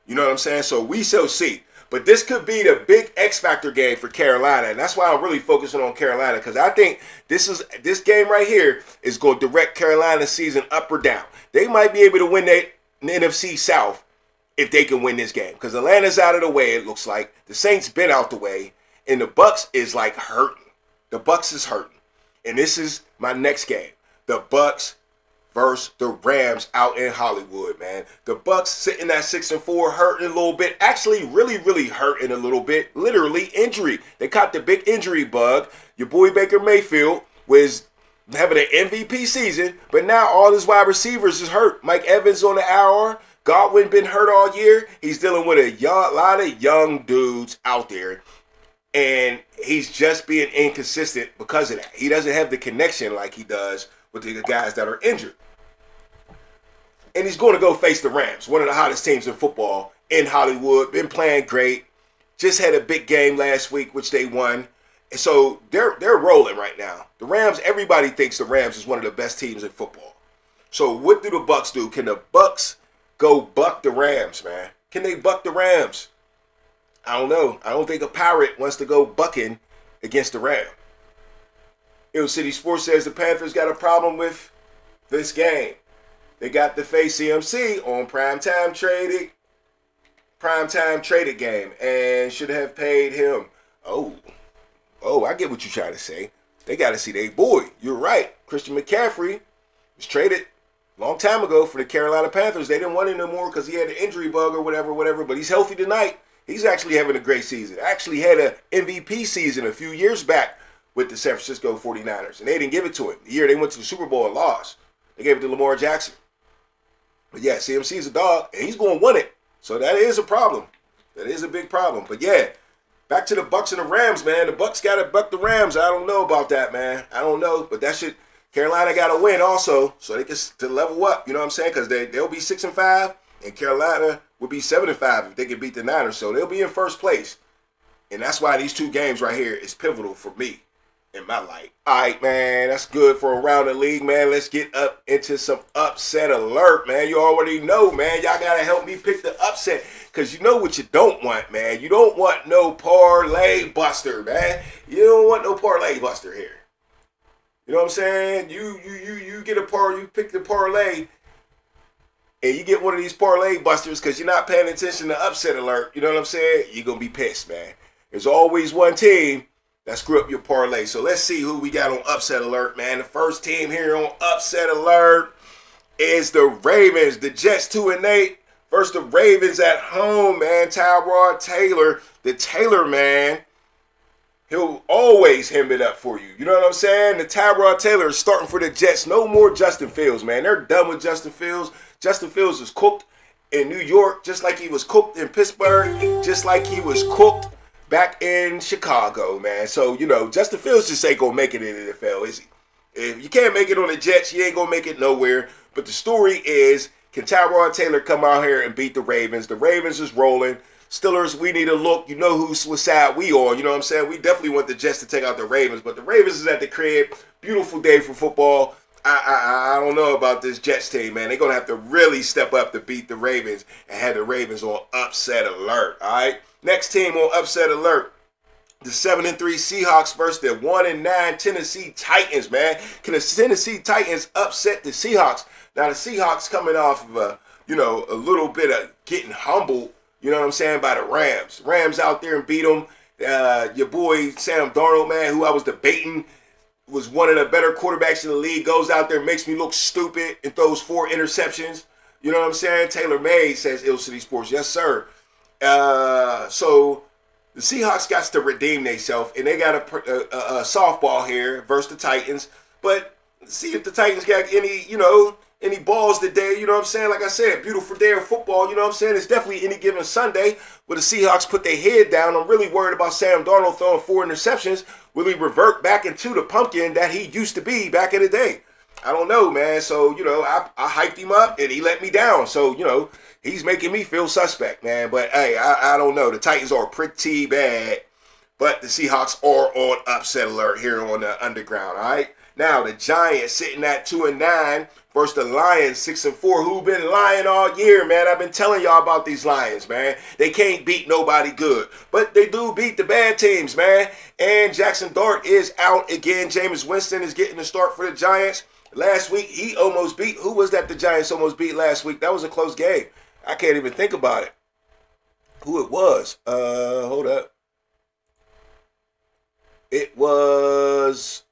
You know what I'm saying? So we shall see. But this could be the big X Factor game for Carolina. And that's why I'm really focusing on Carolina. Because I think this game right here is going to direct Carolina's season up or down. They might be able to win the NFC South if they can win this game. Because Atlanta's out of the way, it looks like. The Saints been out the way. And the Bucs is like hurting. The Bucs is hurting. And this is my next game. The Bucs versus the Rams out in Hollywood, man. The Bucs sitting at 6-4, hurting a little bit. Actually, really hurting a little bit. Literally injury. They caught the big injury bug. Your boy Baker Mayfield was having an MVP season, but now all his wide receivers is hurt. Mike Evans on the IR. Godwin been hurt all year. He's dealing with a lot of young dudes out there, and he's just being inconsistent because of that. He doesn't have the connection like he does with the guys that are injured. And he's going to go face the Rams, one of the hottest teams in football in Hollywood. Been playing great. Just had a big game last week, which they won. And so they're rolling right now. The Rams, everybody thinks the Rams is one of the best teams in football. So what do the Bucs do? Can the Bucs go buck the Rams, man? Can they buck the Rams? I don't know. I don't think a Pirate wants to go bucking against the Rams. Hill City Sports says the Panthers got a problem with this game. They got to face CMC on primetime traded game and should have paid him. Oh, I get what you're trying to say. They got to see their boy. You're right. Christian McCaffrey was traded a long time ago for the Carolina Panthers. They didn't want him no more because he had an injury bug or whatever, but he's healthy tonight. He's actually having a great season. Actually had an MVP season a few years back with the San Francisco 49ers, and they didn't give it to him. The year they went to the Super Bowl and lost, they gave it to Lamar Jackson. But yeah, CMC's a dog, and he's going to win it. So that is a problem. That is a big problem. But yeah, back to the Bucs and the Rams, man. The Bucs got to buck the Rams. I don't know about that, man. I don't know. But that should – Carolina got to win also so they can to level up. You know what I'm saying? Because they'll be 6-5, and Carolina will be 7-5 if they can beat the Niners. So they'll be in first place. And that's why these two games right here is pivotal for me in my life. All right, man. That's good for around the league, man. Let's get up into some upset alert, man. You already know, man. Y'all got to help me pick the upset because you know what you don't want, man. You don't want no parlay buster, man. You don't want no parlay buster here. You know what I'm saying? You get a parlay, you pick the parlay, and you get one of these parlay busters because you're not paying attention to upset alert. You know what I'm saying? You're going to be pissed, man. There's always one team that screw up your parlay. So let's see who we got on upset alert, man. The first team here on upset alert is the Ravens. The Jets 2-8 versus the Ravens at home, man. Tyrod Taylor, the Taylor man, he'll always hem it up for you. You know what I'm saying? The Tyrod Taylor is starting for the Jets. No more Justin Fields, man. They're done with Justin Fields. Justin Fields is cooked in New York just like he was cooked in Pittsburgh, just like he was cooked back in Chicago, man. So, you know, Justin Fields just ain't going to make it in the NFL, is he? If you can't make it on the Jets, you ain't going to make it nowhere. But the story is, can Tyrod Taylor come out here and beat the Ravens? The Ravens is rolling. Steelers, we need a look. You know whose side we on. You know what I'm saying? We definitely want the Jets to take out the Ravens. But the Ravens is at the crib. Beautiful day for football. I don't know about this Jets team, man. They're going to have to really step up to beat the Ravens and have the Ravens on upset alert, all right? Next team on upset alert, the 7-3 Seahawks versus the 1-9 Tennessee Titans, man. Can the Tennessee Titans upset the Seahawks? Now, the Seahawks coming off of a little bit of getting humbled, you know what I'm saying, by the Rams. Rams out there and beat them. Your boy Sam Darnold, man, who I was debating, was one of the better quarterbacks in the league, goes out there, makes me look stupid, and throws 4 interceptions. You know what I'm saying? Taylor May says Hill City Sports. Yes, sir. So the Seahawks got to redeem themselves, and they got a softball here versus the Titans. But see if the Titans got any, and he balls today, you know what I'm saying? Like I said, beautiful day of football, you know what I'm saying? It's definitely any given Sunday where the Seahawks put their head down. I'm really worried about Sam Darnold throwing 4 interceptions. Will he revert back into the pumpkin that he used to be back in the day? I don't know, man. So, you know, I hyped him up and he let me down. So, you know, he's making me feel suspect, man. But, hey, I don't know. The Titans are pretty bad, but the Seahawks are on upset alert here on the Underground, all right? Now, the Giants sitting at 2-9 versus the Lions 6-4, who've been lying all year, man. I've been telling y'all about these Lions, man. They can't beat nobody good, but they do beat the bad teams, man. And Jackson Dart is out again. Jameis Winston is getting the start for the Giants. Last week, he almost beat. Who was that the Giants almost beat last week? That was a close game. I can't even think about it. Who it was. Hold up. It was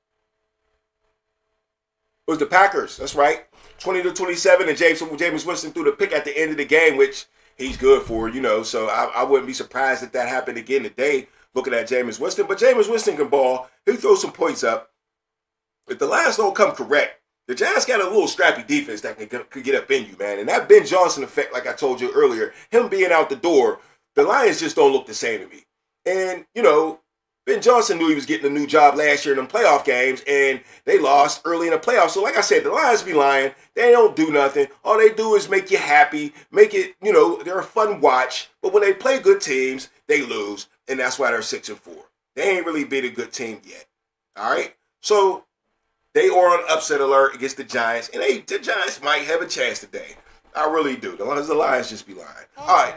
the Packers. That's right. 20-27, and Jameis Winston threw the pick at the end of the game, which he's good for, you know. So I wouldn't be surprised if that happened again today, looking at Jameis Winston. But Jameis Winston can ball. He throws some points up. If the Lions don't come correct, the Giants got a little scrappy defense that could get up in you, man. And that Ben Johnson effect, like I told you earlier, him being out the door, the Lions just don't look the same to me. And, you know, Ben Johnson knew he was getting a new job last year in them playoff games, and they lost early in the playoffs. So like I said, the Lions be lying. They don't do nothing. All they do is make you happy, make it, you know, they're a fun watch. But when they play good teams, they lose, and that's why they're 6-4. They ain't really beat a good team yet. All right? So they are on upset alert against the Giants, and the Giants might have a chance today. I really do. The Lions just be lying. All right.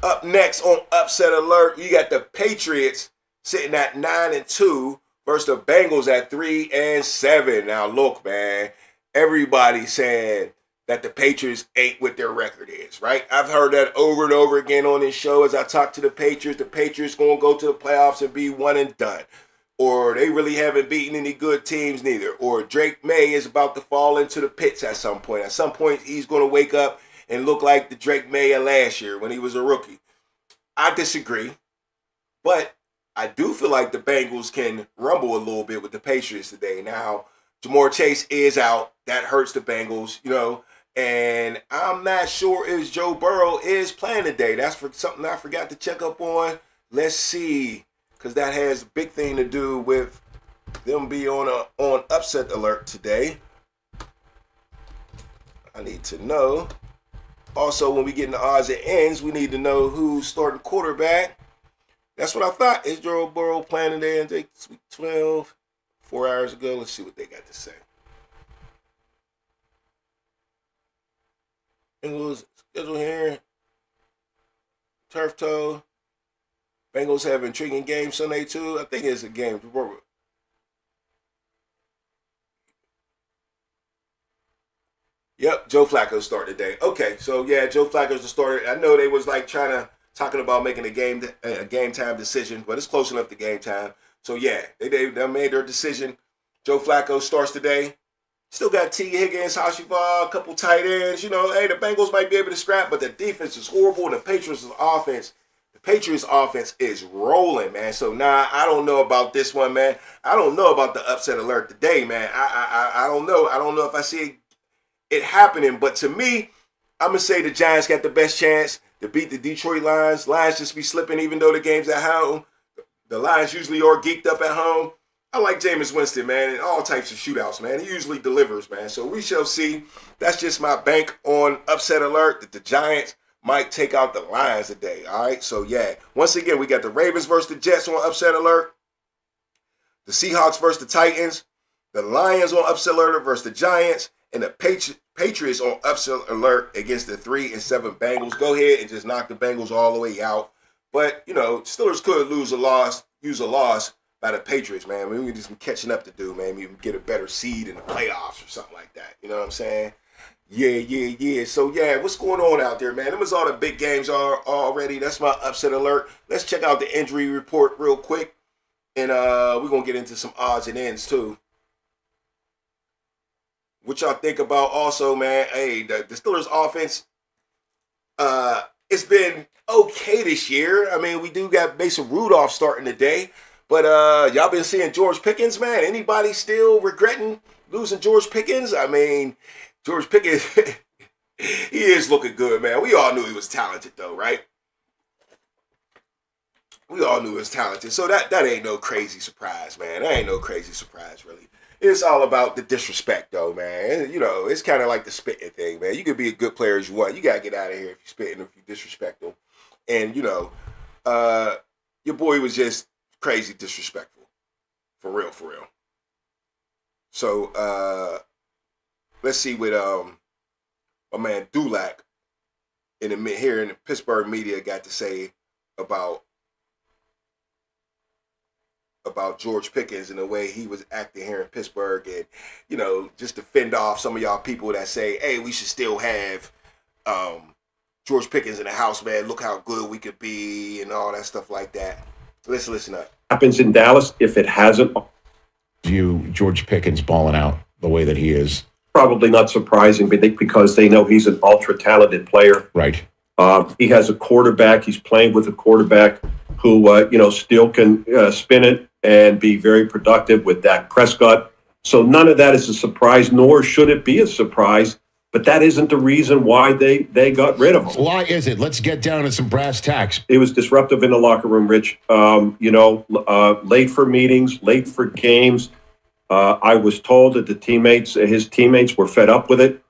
Up next on upset alert, you got the Patriots sitting at 9-2 versus the Bengals at 3-7. Now look, man, everybody's saying that the Patriots ain't what their record is, right? I've heard that over and over again on this show as I talk to the Patriots. The Patriots gonna go to the playoffs and be one and done. Or they really haven't beaten any good teams neither. Or Drake May is about to fall into the pits at some point. At some point, he's gonna wake up and look like the Drake May of last year when he was a rookie. I disagree, but I do feel like the Bengals can rumble a little bit with the Patriots today. Now, Jamar Chase is out. That hurts the Bengals, you know, and I'm not sure if Joe Burrow is playing today. That's for something I forgot to check up on. Let's see, because that has a big thing to do with them being on upset alert today. I need to know. Also, when we get in the odds and ends, we need to know who's starting quarterback. That's what I thought. Is Joe Burrow playing today in week 12? 4 hours ago. Let's see what they got to say. Bengals schedule here. Turf toe. Bengals have intriguing game Sunday too. I think it's a game. Yep, Joe Flacco started today. Okay, so yeah, Joe Flacco's the starter. I know they was like talking about making a game time decision, but it's close enough to game time. So yeah, they made their decision. Joe Flacco starts today. Still got T. Higgins, Hashiva, a couple tight ends. You know, hey, the Bengals might be able to scrap, but the defense is horrible, and the Patriots' offense is rolling, man. So I don't know about this one, man. I don't know about the upset alert today, man. I don't know. I don't know if I see it happening, but to me, I'm going to say the Giants got the best chance to beat the Detroit Lions. Lions just be slipping even though the game's at home. The Lions usually are geeked up at home. I like Jameis Winston, man, in all types of shootouts, man. He usually delivers, man. So we shall see. That's just my bank on upset alert that the Giants might take out the Lions today, all right? So, yeah, once again, we got the Ravens versus the Jets on upset alert, the Seahawks versus the Titans, the Lions on upset alert versus the Giants, and the Patriots on upset alert against the 3-7 Bengals. Go ahead and just knock the Bengals all the way out. But, you know, Steelers could use a loss by the Patriots, man. We just be catching up to do, man. We get a better seed in the playoffs or something like that. You know what I'm saying? Yeah. So, yeah, what's going on out there, man? Them was all the big games already. That's my upset alert. Let's check out the injury report real quick. And we're going to get into some odds and ends, too. What y'all think about also, man? Hey, the Steelers offense, it's been okay this year. I mean, we do got Mason Rudolph starting today, But y'all been seeing George Pickens, man. Anybody still regretting losing George Pickens? I mean, George Pickens, he is looking good, man. We all knew he was talented, though, right? We all knew he was talented. So that ain't no crazy surprise, man. That ain't no crazy surprise, really. It's all about the disrespect, though, man. You know, it's kind of like the spitting thing, man. You can be a good player as you want. You got to get out of here if you're spitting, if you disrespect them. And, you know, your boy was just crazy disrespectful. For real, for real. So, let's see what my man Dulac here in the Pittsburgh media got to say about George Pickens and the way he was acting here in Pittsburgh, and, you know, just to fend off some of y'all people that say, hey, we should still have George Pickens in the house, man. Look how good we could be and all that stuff like that. Let's listen up. Happens in Dallas if it hasn't. View George Pickens balling out the way that he is. Probably not surprising, but because they know he's an ultra-talented player. Right. He has a quarterback. He's playing with a quarterback who, still can spin it and be very productive with Dak Prescott. So none of that is a surprise, nor should it be a surprise. But that isn't the reason why they got rid of him. Why is it? Let's get down to some brass tacks. It was disruptive in the locker room, Rich. Late for meetings, late for games. I was told that his teammates were fed up with it.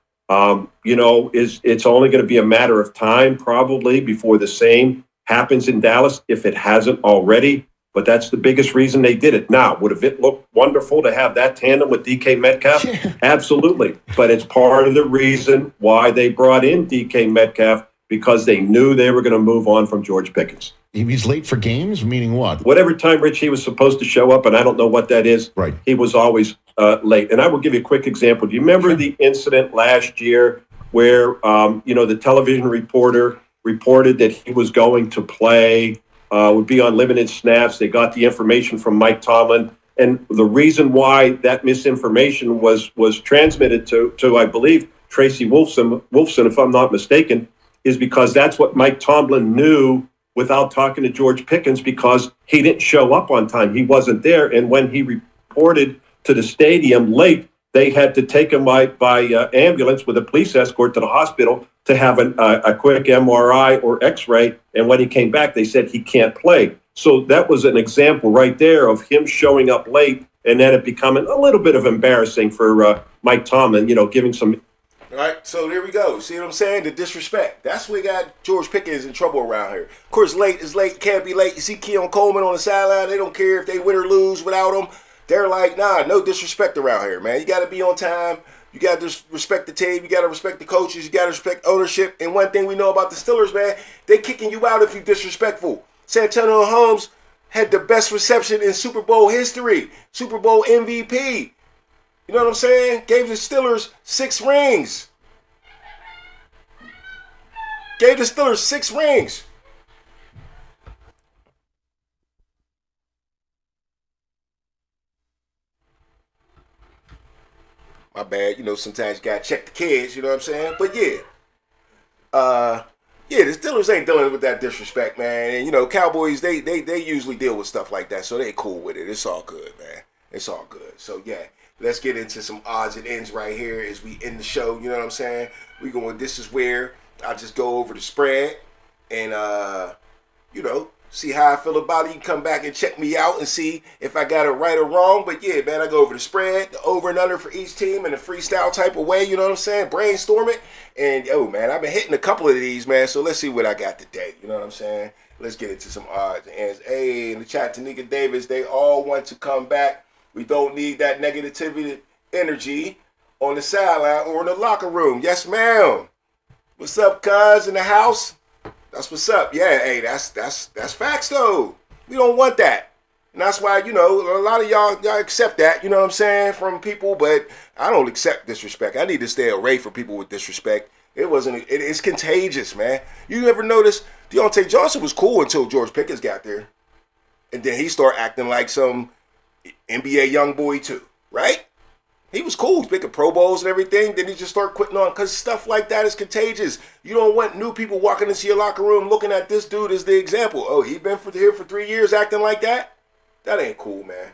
It's only going to be a matter of time probably before the same happens in Dallas if it hasn't already. But that's the biggest reason they did it. Now, would it look wonderful to have that tandem with DK Metcalf? Yeah. Absolutely. But it's part of the reason why they brought in DK Metcalf, because they knew they were going to move on from George Pickens. He's late for games, meaning what? Whatever time, Rich, he was supposed to show up, and I don't know what that is. Right. He was always late. And I will give you a quick example. Do you remember the incident last year where, the television reporter reported that he was going to play, would be on limited snaps? They got the information from Mike Tomlin. And the reason why that misinformation was transmitted to I believe, Tracy Wolfson, if I'm not mistaken, is because that's what Mike Tomlin knew without talking to George Pickens, because he didn't show up on time. He wasn't there. And when he reported to the stadium late, they had to take him by ambulance with a police escort to the hospital to have a quick MRI or X-ray. And when he came back, they said he can't play. So that was an example right there of him showing up late, and then it becoming a little bit of embarrassing for Mike Tomlin, giving some. All right, so there we go. See what I'm saying? The disrespect. That's what got George Pickens in trouble around here. Of course, late is late. Can't be late. You see Keon Coleman on the sideline. They don't care if they win or lose without him. They're like, nah, no disrespect around here, man. You got to be on time. You got to respect the team. You got to respect the coaches. You got to respect ownership. And one thing we know about the Steelers, man, they kicking you out if you're disrespectful. Santonio Holmes had the best reception in Super Bowl history. Super Bowl MVP. You know what I'm saying? Gave the Steelers 6 rings. Gave the Steelers 6 rings. My bad. Sometimes you gotta check the kids, you know what I'm saying? But yeah. The Steelers ain't dealing with that disrespect, man. And Cowboys, they usually deal with stuff like that, so they cool with it. It's all good, man. It's all good. So yeah, let's get into some odds and ends right here as we end the show, you know what I'm saying? This is where I just go over the spread and see how I feel about it. You can come back and check me out and see if I got it right or wrong. But yeah, man, I go over the spread, the over and under for each team in a freestyle type of way, you know what I'm saying? Brainstorm it. And man, I've been hitting a couple of these, man. So let's see what I got today. You know what I'm saying? Let's get into some odds and ends. Hey, in the chat, Tanika Davis, they all want to come back. We don't need that negativity energy on the sideline or in the locker room. Yes, ma'am. What's up, cuz in the house? That's what's up. Yeah, hey, that's facts though. We don't want that. And that's why, a lot of y'all accept that, you know what I'm saying, from people, but I don't accept disrespect. I need to stay away from people with disrespect. It's contagious, man. You ever notice Deontay Johnson was cool until George Pickens got there. And then he started acting like some NBA young boy too, right? He was cool, picking Pro Bowls and everything. Then he just started quitting on, because stuff like that is contagious. You don't want new people walking into your locker room looking at this dude as the example. Oh, he been here for 3 years acting like that? That ain't cool, man.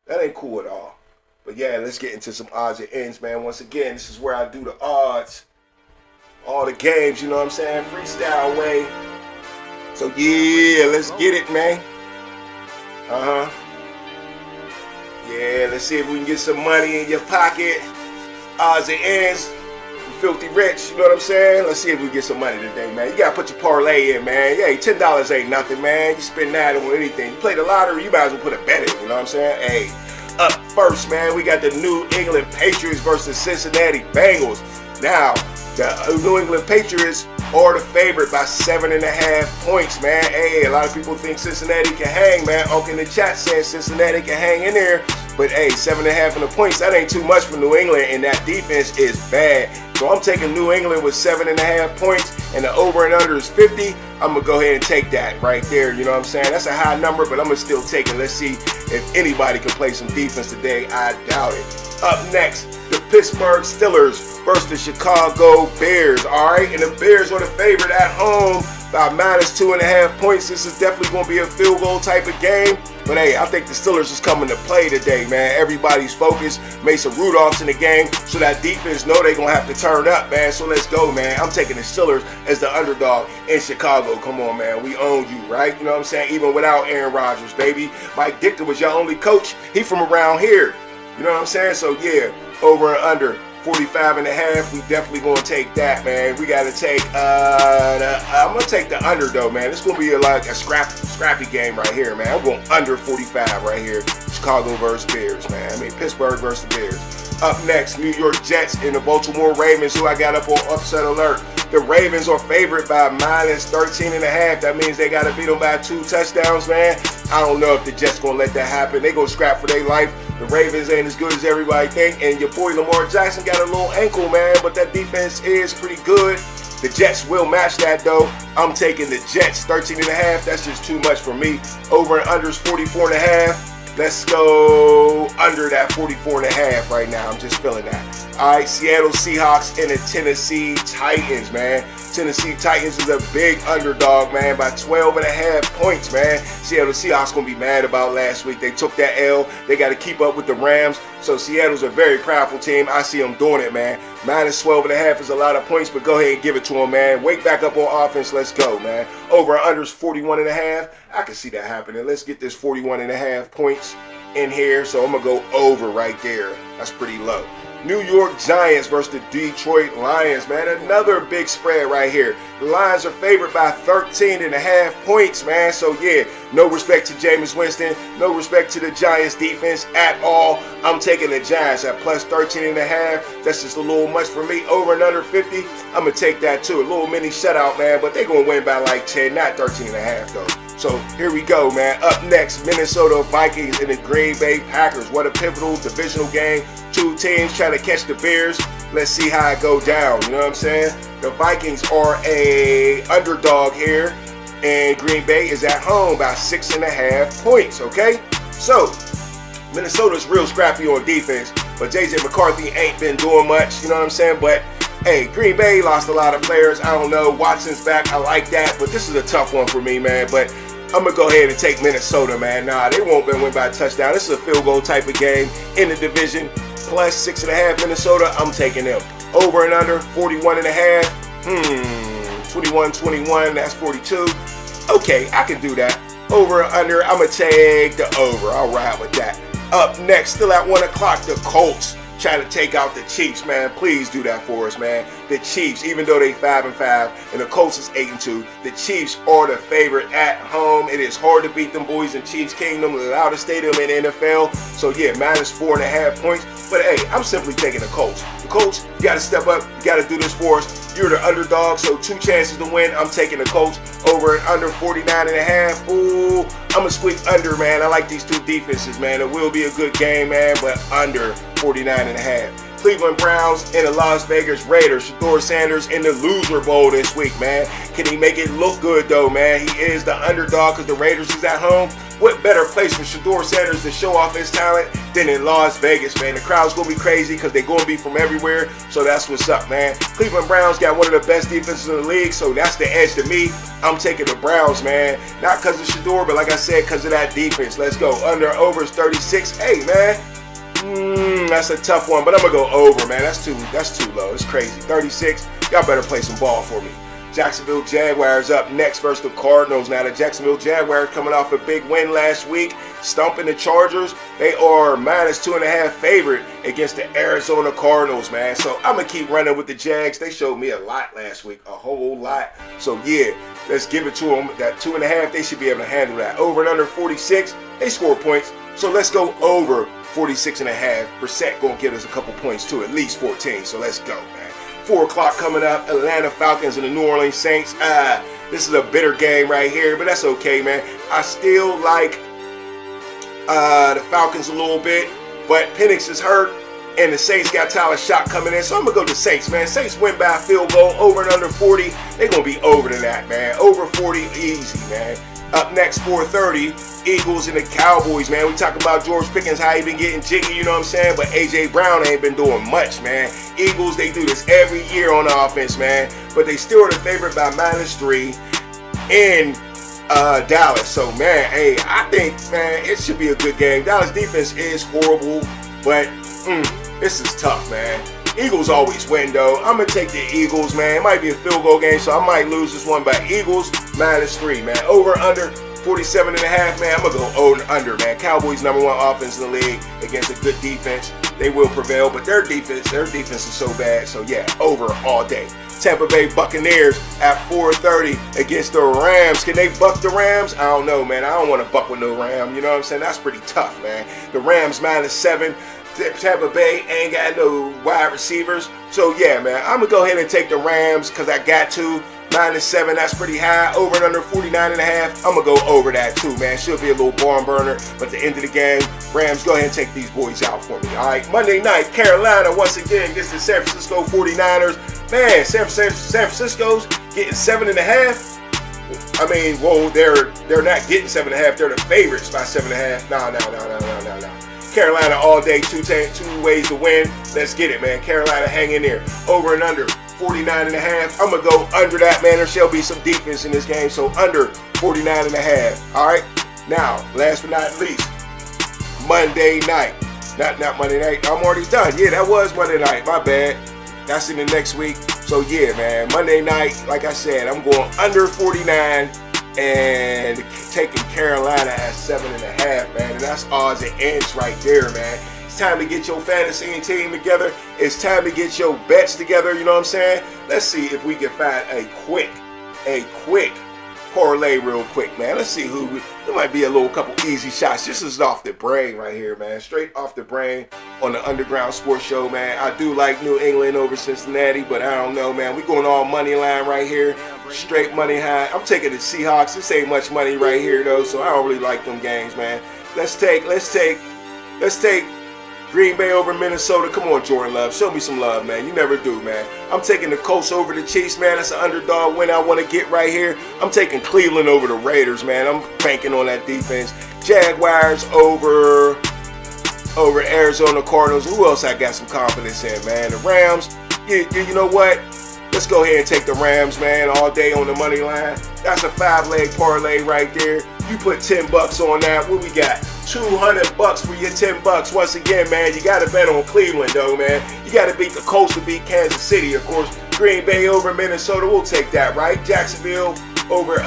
That ain't cool at all. But yeah, let's get into some odds and ends, man. Once again, this is where I do the odds. All the games, you know what I'm saying? Freestyle way. So yeah, let's get it, man. Yeah, let's see if we can get some money in your pocket. Odds and ends. You filthy rich, you know what I'm saying? Let's see if we get some money today, man. You gotta put your parlay in, man. Yeah, $10 ain't nothing, man. You spend that on anything. You play the lottery, you might as well put a bet in, you know what I'm saying? Hey, up first, man, we got the New England Patriots versus Cincinnati Bengals. Now, the New England Patriots are the favorite by 7.5 points, man. Hey, a lot of people think Cincinnati can hang, man. Unc in the chat says Cincinnati can hang in there. But hey, 7.5 in the points, that ain't too much for New England, and that defense is bad. So I'm taking New England with 7.5 points, and the over and under is 50. I'm gonna go ahead and take that right there. You know what I'm saying? That's a high number, but I'm gonna still take it. Let's see if anybody can play some defense today. I doubt it. Up next, the Pittsburgh Steelers versus the Chicago Bears. All right, and the Bears are the favorite at home by -2.5 points. This is definitely going to be a field goal type of game. But hey, I think the Steelers is coming to play today, man. Everybody's focused. Mason Rudolph's in the game, so that defense know they're going to have to turn up, man. So let's go, man. I'm taking the Steelers as the underdog in Chicago. Come on, man. We own you, right? You know what I'm saying? Even without Aaron Rodgers, baby. Mike Ditka was your only coach. He from around here. You know what I'm saying? So yeah, over and under 45.5. We definitely gonna take that, man. We gotta take I'm gonna take the under though, man. It's gonna be like a scrappy game right here, man. I'm going under 45 right here. Chicago versus Bears, man. I mean Pittsburgh versus the Bears. Up next, New York Jets and the Baltimore Ravens, who I got up on upset alert. The Ravens are favored by -13.5. That means they gotta beat them by 2 touchdowns, man. I don't know if the Jets gonna let that happen. They gonna scrap for their life. The Ravens ain't as good as everybody think, and your boy Lamar Jackson got a little ankle, man, but that defense is pretty good. The Jets will match that, though. I'm taking the Jets, 13.5. That's just too much for me. Over and under is 44.5. Let's go under that 44.5 right now. I'm just feeling that. All right, Seattle Seahawks and the Tennessee Titans, man. Tennessee Titans is a big underdog, man, by 12.5 points, man. Seattle Seahawks gonna be mad about last week. They took that L. They got to keep up with the Rams. So Seattle's a very proudful team. I see them doing it, man. -12.5 is a lot of points, but go ahead and give it to them, man. Wake back up on offense. Let's go, man. Over and under is 41.5. I can see that happening. Let's get this 41.5 points in here. So I'm gonna go over right there. That's pretty low. New York Giants versus the Detroit Lions, man. Another big spread right here. The Lions are favored by 13.5 points, man. So, yeah, no respect to Jameis Winston. No respect to the Giants defense at all. I'm taking the Giants at plus 13.5. That's just a little much for me. Over and under 50, I'm going to take that too. A little mini shutout, man. But they're going to win by like 10, not 13.5, though. So here we go, man. Up next, Minnesota Vikings and the Green Bay Packers. What a pivotal divisional game. 2 teams trying to catch the Bears. Let's see how it go down. You know what I'm saying? The Vikings are a underdog here, and Green Bay is at home by 6.5 points. Okay, so Minnesota's real scrappy on defense, but JJ McCarthy ain't been doing much. You know what I'm saying? But hey, Green Bay lost a lot of players. I don't know. Watson's back. I like that, but this is a tough one for me, man. But I'm going to go ahead and take Minnesota, man. Nah, they won't win by a touchdown. This is a field goal type of game in the division. Plus 6.5 Minnesota, I'm taking them. Over and under, 41.5. 21-21, that's 42. Okay, I can do that. Over and under, I'm going to take the over. I'll ride with that. Up next, still at 1 o'clock, the Colts trying to take out the Chiefs, man. Please do that for us, man. The Chiefs, even though they 5-5 and the Colts is 8-2, the Chiefs are the favorite at home. It is hard to beat them boys in Chiefs Kingdom, the loudest stadium in the NFL. So yeah, -4.5 points. But hey, I'm simply taking the Colts. The Colts, you got to step up. You got to do this for us. You're the underdog, so 2 chances to win. I'm taking the Colts. Over and under 49.5. Ooh, I'm going to squeak under, man. I like these 2 defenses, man. It will be a good game, man, but under 49.5. Cleveland Browns and the Las Vegas Raiders. Shedeur Sanders in the loser bowl this week, man. Can he make it look good, though, man? He is the underdog because the Raiders is at home. What better place for Shedeur Sanders to show off his talent than in Las Vegas, man? The crowd's going to be crazy because they're going to be from everywhere, so that's what's up, man. Cleveland Browns got one of the best defenses in the league, so that's the edge to me. I'm taking the Browns, man. Not because of Shedeur, but like I said, because of that defense. Let's go. Under over is 36. Hey, man. That's a tough one, but I'm going to go over, man. That's too low. It's crazy. 36. Y'all better play some ball for me. Jacksonville Jaguars up next versus the Cardinals. Now, the Jacksonville Jaguars coming off a big win last week, stomping the Chargers. They are -2.5 favorite against the Arizona Cardinals, man. So I'm going to keep running with the Jags. They showed me a lot last week, a whole lot. So, yeah, let's give it to them. That 2.5, they should be able to handle that. Over and under 46, they score points. So let's go over 46.5. Brissett going to get us a couple points too, at least 14. So let's go, man. 4 o'clock coming up, Atlanta Falcons and the New Orleans Saints. This is a bitter game right here, but that's okay, man. I still like the Falcons a little bit, but Penix is hurt, and the Saints got Tyler Shock coming in, so I'm going to go to Saints, man. Saints win by a field goal, over and under 40. They're going to be over than that, man. Over 40, easy, man. Up next, 4:30, Eagles and the Cowboys, man. We talk about George Pickens, how he been getting jiggy, you know what I'm saying? But A.J. Brown ain't been doing much, man. Eagles, they do this every year on the offense, man. But they still are the favorite by -3 in Dallas. So, man, hey, I think, man, it should be a good game. Dallas defense is horrible, but this is tough, man. Eagles always win, though. I'm going to take the Eagles, man. It might be a field goal game, so I might lose this one, but Eagles -3, man. Over, under 47.5, man. I'm going to go over, under, man. Cowboys #1 offense in the league against a good defense. They will prevail, but their defense is so bad. So, yeah, over all day. Tampa Bay Buccaneers at 4:30 against the Rams. Can they buck the Rams? I don't know, man. I don't want to buck with no Ram. You know what I'm saying? That's pretty tough, man. The Rams -7. Tampa Bay ain't got no wide receivers. So, yeah, man, I'm going to go ahead and take the Rams because I got to. -7, that's pretty high. Over and under 49.5. I'm going to go over that too, man. Should be a little barn burner. But at the end of the game, Rams, go ahead and take these boys out for me, all right? Monday night, Carolina once again gets the San Francisco 49ers. Man, San Francisco's getting 7.5. I mean, whoa, they're not getting 7.5. They're the favorites by 7.5. No. Carolina all day, two ways to win. Let's get it, man. Carolina, hang in there. Over and under 49.5. I'm going to go under that, man. There shall be some defense in this game, so under 49.5. All right? Now, last but not least, Monday night. Not Monday night. I'm already done. Yeah, that was Monday night. My bad. That's in the next week. So, yeah, man. Monday night, like I said, I'm going under 49 and taking Carolina at 7.5, man. And that's odds and ends right there, man. It's time to get your fantasy team together. It's time to get your bets together, you know what I'm saying? Let's see if we can find a quick parlay real quick, man. Let's see there might be a couple easy shots. This is off the brain right here, man. Straight off the brain on the Underground Sports Show, man. I do like New England over Cincinnati, but I don't know, man. We going all money line right here. Straight money high. I'm taking the Seahawks. This ain't much money right here, though, so I don't really like them games, man. Let's take Green Bay over Minnesota. Come on, Jordan Love. Show me some love, man. You never do, man. I'm taking the Colts over the Chiefs, man. That's an underdog win I want to get right here. I'm taking Cleveland over the Raiders, man. I'm banking on that defense. Jaguars over Arizona Cardinals. Who else I got some confidence in, man? The Rams. You know what? Let's go ahead and take the Rams, man, all day on the money line. That's a 5-leg parlay right there. You put $10 on that. What we got? $200 for your $10. Once again, man, you got to bet on Cleveland, though, man. You got to beat the Colts to beat Kansas City, of course. Green Bay over Minnesota, we'll take that, right? Jacksonville over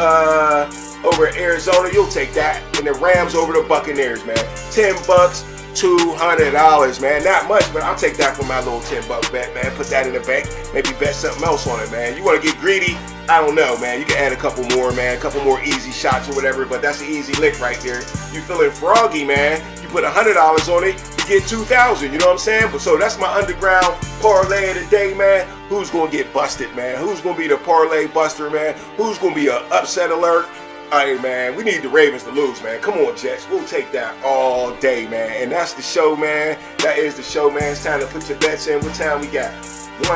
Arizona, you'll take that. And the Rams over the Buccaneers, man. $10. $200, man. Not much, but I'll take that for my little $10 bet, man. Put that in the bank. Maybe bet something else on it, man. You want to get greedy? I don't know, man. You can add a couple more, man. A couple more easy shots or whatever, but that's an easy lick right there. You feeling froggy, man. You put $100 on it, you get $2,000. You know what I'm saying? But so that's my underground parlay of the day, man. Who's going to get busted, man? Who's going to be the parlay buster, man? Who's going to be an upset alert? Hey, man, we need the Ravens to lose, man. Come on, Jets. We'll take that all day, man. And that's the show, man. That is the show, man. It's time to put your bets in. What time we got? What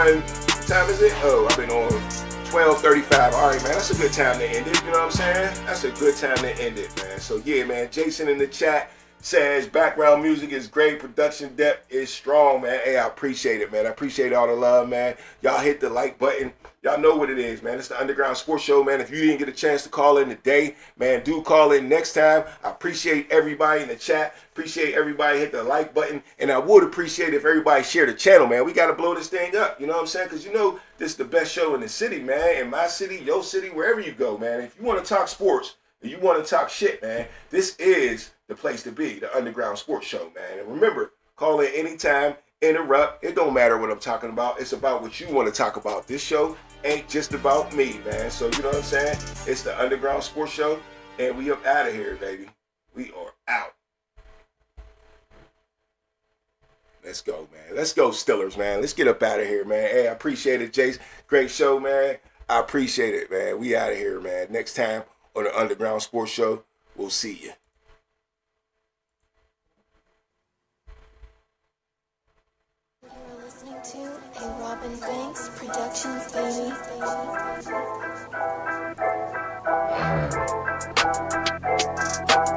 time is it? Oh, I've been on 12:35. All right, man. That's a good time to end it. You know what I'm saying? That's a good time to end it, man. So, yeah, man. Jason in the chat says background music is great. Production depth is strong, man. Hey, I appreciate it, man. I appreciate all the love, man. Y'all hit the like button. Y'all know what it is, man. It's the Underground Sports Show, man. If you didn't get a chance to call in today, man, do call in next time. I appreciate everybody in the chat. Appreciate everybody hit the like button. And I would appreciate if everybody shared the channel, man. We got to blow this thing up. You know what I'm saying? Because you know this is the best show in the city, man. In my city, your city, wherever you go, man. If you want to talk sports and you want to talk shit, man, this is the place to be, the Underground Sports Show, man. And remember, call in anytime, interrupt. It don't matter what I'm talking about. It's about what you want to talk about. This show ain't just about me, man. So you know what I'm saying? It's the Underground Sports Show, and we up out of here, baby. We are out. Let's go, man. Let's go, Steelers, man. Let's get up out of here, man. Hey, I appreciate it, Jace. Great show, man. I appreciate it, man. We out of here, man. Next time on the Underground Sports Show, we'll see you. You're listening to a Robin Banks Productions, baby.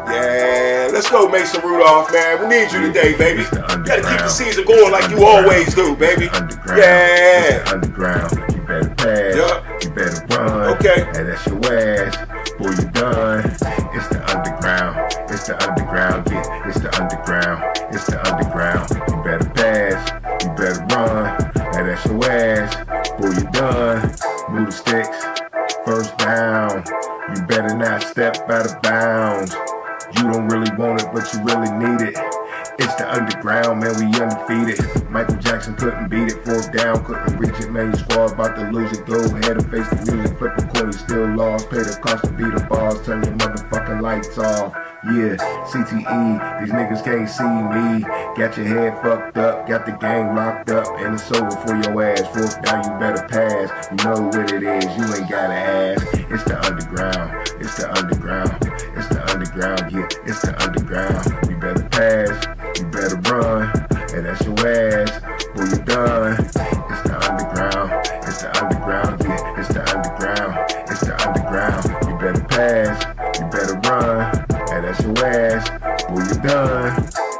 Yeah, let's go, Mason Rudolph, man. We need you today, baby. Gotta keep the season going like you always do, baby. Yeah. Underground. You better pass. Yup. You better run. Okay. And that's your ass. Boy, you done. It's the underground. It's the underground. Yeah, it's the underground. It's the underground. You better pass. You better run. And that's your ass. Boy, you done. Move the sticks. First down. You better not step out of bounds. You don't really want it, but you really need it. It's the underground, man, we undefeated. Michael Jackson couldn't beat it, fourth down, couldn't reach it, man, your squad about to lose it. Go ahead and face the music, flip a coin, you still lost. Pay the cost to beat the balls, turn your motherfucking lights off. Yeah, CTE, these niggas can't see me. Got your head fucked up, got the gang locked up, and it's over for your ass. Fourth down, you better pass. You know what it is, you ain't gotta ask. It's the underground, it's the underground, it's the underground, yeah, it's the underground. You better pass, you better run, and that's your ass. Boy, you done. It's the underground, it's the underground, yeah, it's the underground, it's the underground. You better pass, you better run, and that's your ass. Boy, you done.